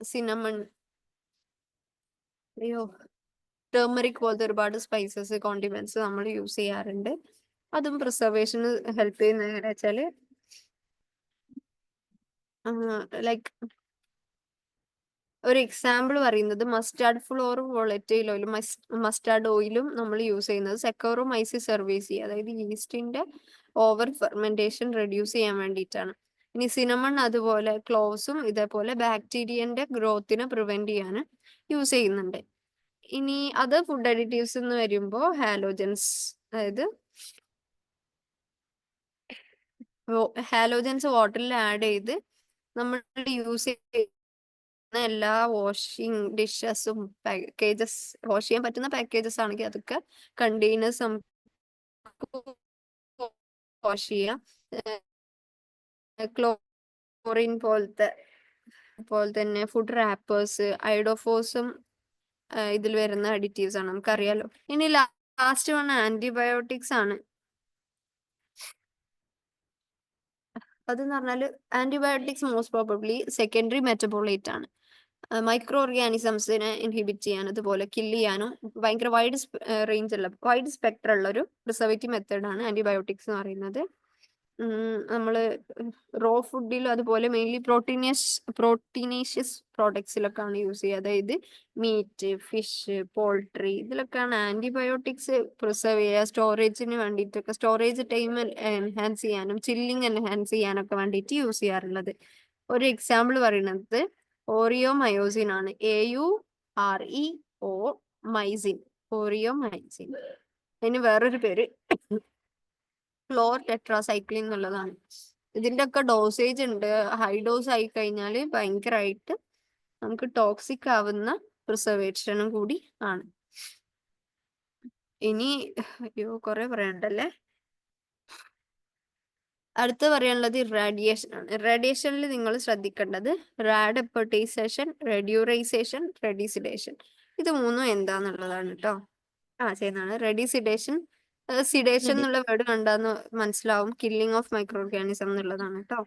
സിനമൺ, ടേമറിക് പോലത്തെ ഒരുപാട് സ്പൈസസ്, കോണ്ടിമെന്റ്സ് നമ്മൾ യൂസ് ചെയ്യാറുണ്ട്. അതും പ്രിസർവേഷന് ഹെൽപ്പ് ചെയ്യുന്നത് എങ്ങനെയാ വെച്ചാല്, ലൈക്ക് ഒരു എക്സാമ്പിൾ പറയുന്നത് മസ്റ്റാർഡ് ഫ്ലോറും വോളറ്റൈൽ ഓയിലും മസ്റ്റാർഡ് ഓയിലും നമ്മൾ യൂസ് ചെയ്യുന്നത് സെക്കോറോമൈസിസ് സെർവേസി, അതായത് ഈസ്റ്റിന്റെ ഓവർ ഫെർമെന്റേഷൻ റെഡ്യൂസ് ചെയ്യാൻ വേണ്ടിയിട്ടാണ്. ഇനി സിനമൺ അതുപോലെ ക്ലോവ്സും ഇതേപോലെ ബാക്ടീരിയന്റെ ഗ്രോത്തിനെ പ്രിവെന്റ് ചെയ്യാൻ യൂസ് ചെയ്യുന്നുണ്ട്. ഇനി അത് ഫുഡ് അഡിറ്റീവ്സ് എന്ന് വരുമ്പോൾ ഹാലോജൻസ്, അതായത് ഹാലോജൻസ് വാട്ടറിൽ ആഡ് ചെയ്ത് നമ്മൾ യൂസ് എല്ലാ വാഷിംഗ് ഡിഷസും പാക്കേജസ് വാഷ് ചെയ്യാൻ പറ്റുന്ന പാക്കേജസ് ആണെങ്കിൽ അതൊക്കെ കണ്ടെയ്നേഴ്സ് നമുക്ക് വാഷ് ചെയ്യാം. ക്ലോറിൻ പോലെ തന്നെ ഫുഡ് റാപ്പേഴ്സ്, ഐഡോഫോസും ഇതിൽ വരുന്ന അഡിറ്റീവ്സ് ആണ്, നമുക്കറിയാലോ. ഇനി ലാസ്റ്റ് വൺ ആന്റിബയോട്ടിക്സ് ആണ്. അതെന്ന് പറഞ്ഞാൽ antibiotics most probably secondary metabolite ആണ്. മൈക്രോ ഓർഗാനിസംസിനെ ഇൻഹിബിറ്റ് ചെയ്യാനും അതുപോലെ കില്ല് ചെയ്യാനും ഭയങ്കര വൈഡ് സ്പെക്ട്രം ഉള്ള ഒരു പ്രിസർവേറ്റീവ് മെത്തേഡാണ് ആന്റിബയോട്ടിക്സ് എന്ന് പറയുന്നത്. നമ്മൾ റോ ഫുഡിലും അതുപോലെ മെയിൻലി പ്രോട്ടീനേഷ്യസ് പ്രോഡക്ട്സിലൊക്കെയാണ് യൂസ് ചെയ്യുക. അതായത് മീറ്റ്, ഫിഷ്, പോൾട്രി, ഇതിലൊക്കെയാണ് ആന്റിബയോട്ടിക്സ് പ്രിസർവ് ചെയ്യുക. സ്റ്റോറേജിന് വേണ്ടിയിട്ടൊക്കെ, സ്റ്റോറേജ് ടൈം എൻഹാൻസ് ചെയ്യാനും ചില്ലിങ് എൻഹാൻസ് ചെയ്യാനൊക്കെ വേണ്ടിയിട്ട് യൂസ് ചെയ്യാറുള്ളത്. ഒരു എക്സാമ്പിൾ പറയുന്നത് ഓറിയോമയോസിൻ ആണ്. AUREO മൈസിൻ, ഓറിയോമൈസിൻ. അതിന് വേറൊരു പേര് ക്ലോർ ടെട്രാസൈക്ലിൻ എന്നുള്ളതാണ്. ഇതിന്റെ ഒക്കെ ഡോസേജ് ഉണ്ട്. ഹൈ ഡോസ് ആയി കഴിഞ്ഞാൽ ഭയങ്കരമായിട്ട് നമുക്ക് ടോക്സിക് ആവുന്ന പ്രിസർവേഷനും കൂടി ആണ്. ഇനി കുറെ പറയണ്ടല്ലേ. അടുത്ത പറയാനുള്ളത് ഇറാഡിയേഷൻ ആണ്. ഇറാഡിയേഷനിൽ നിങ്ങൾ ശ്രദ്ധിക്കേണ്ടത് റാഡെപ്പർട്ടൈസേഷൻ, റെഡ്യൂറൈസേഷൻ, റെഡിസിഡേഷൻ. ഇത് മൂന്നും എന്താന്നുള്ളതാണ് കേട്ടോ. ചെയ്യുന്നതാണ് റെഡിസിഡേഷൻ. സിഡേഷൻ എന്നുള്ള വേർഡ് കണ്ടാന്ന് മനസ്സിലാവും. കില്ലിംഗ് ഓഫ് മൈക്രോ ഓർഗാനിസം എന്നുള്ളതാണ് കേട്ടോ.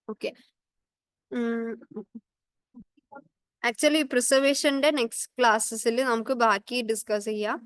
ഓക്കെ. ആക്ച്വലി പ്രിസർവേഷന്റെ നെക്സ്റ്റ് ക്ലാസ്സസിൽ നമുക്ക് ബാക്കി ഡിസ്കസ് ചെയ്യാം.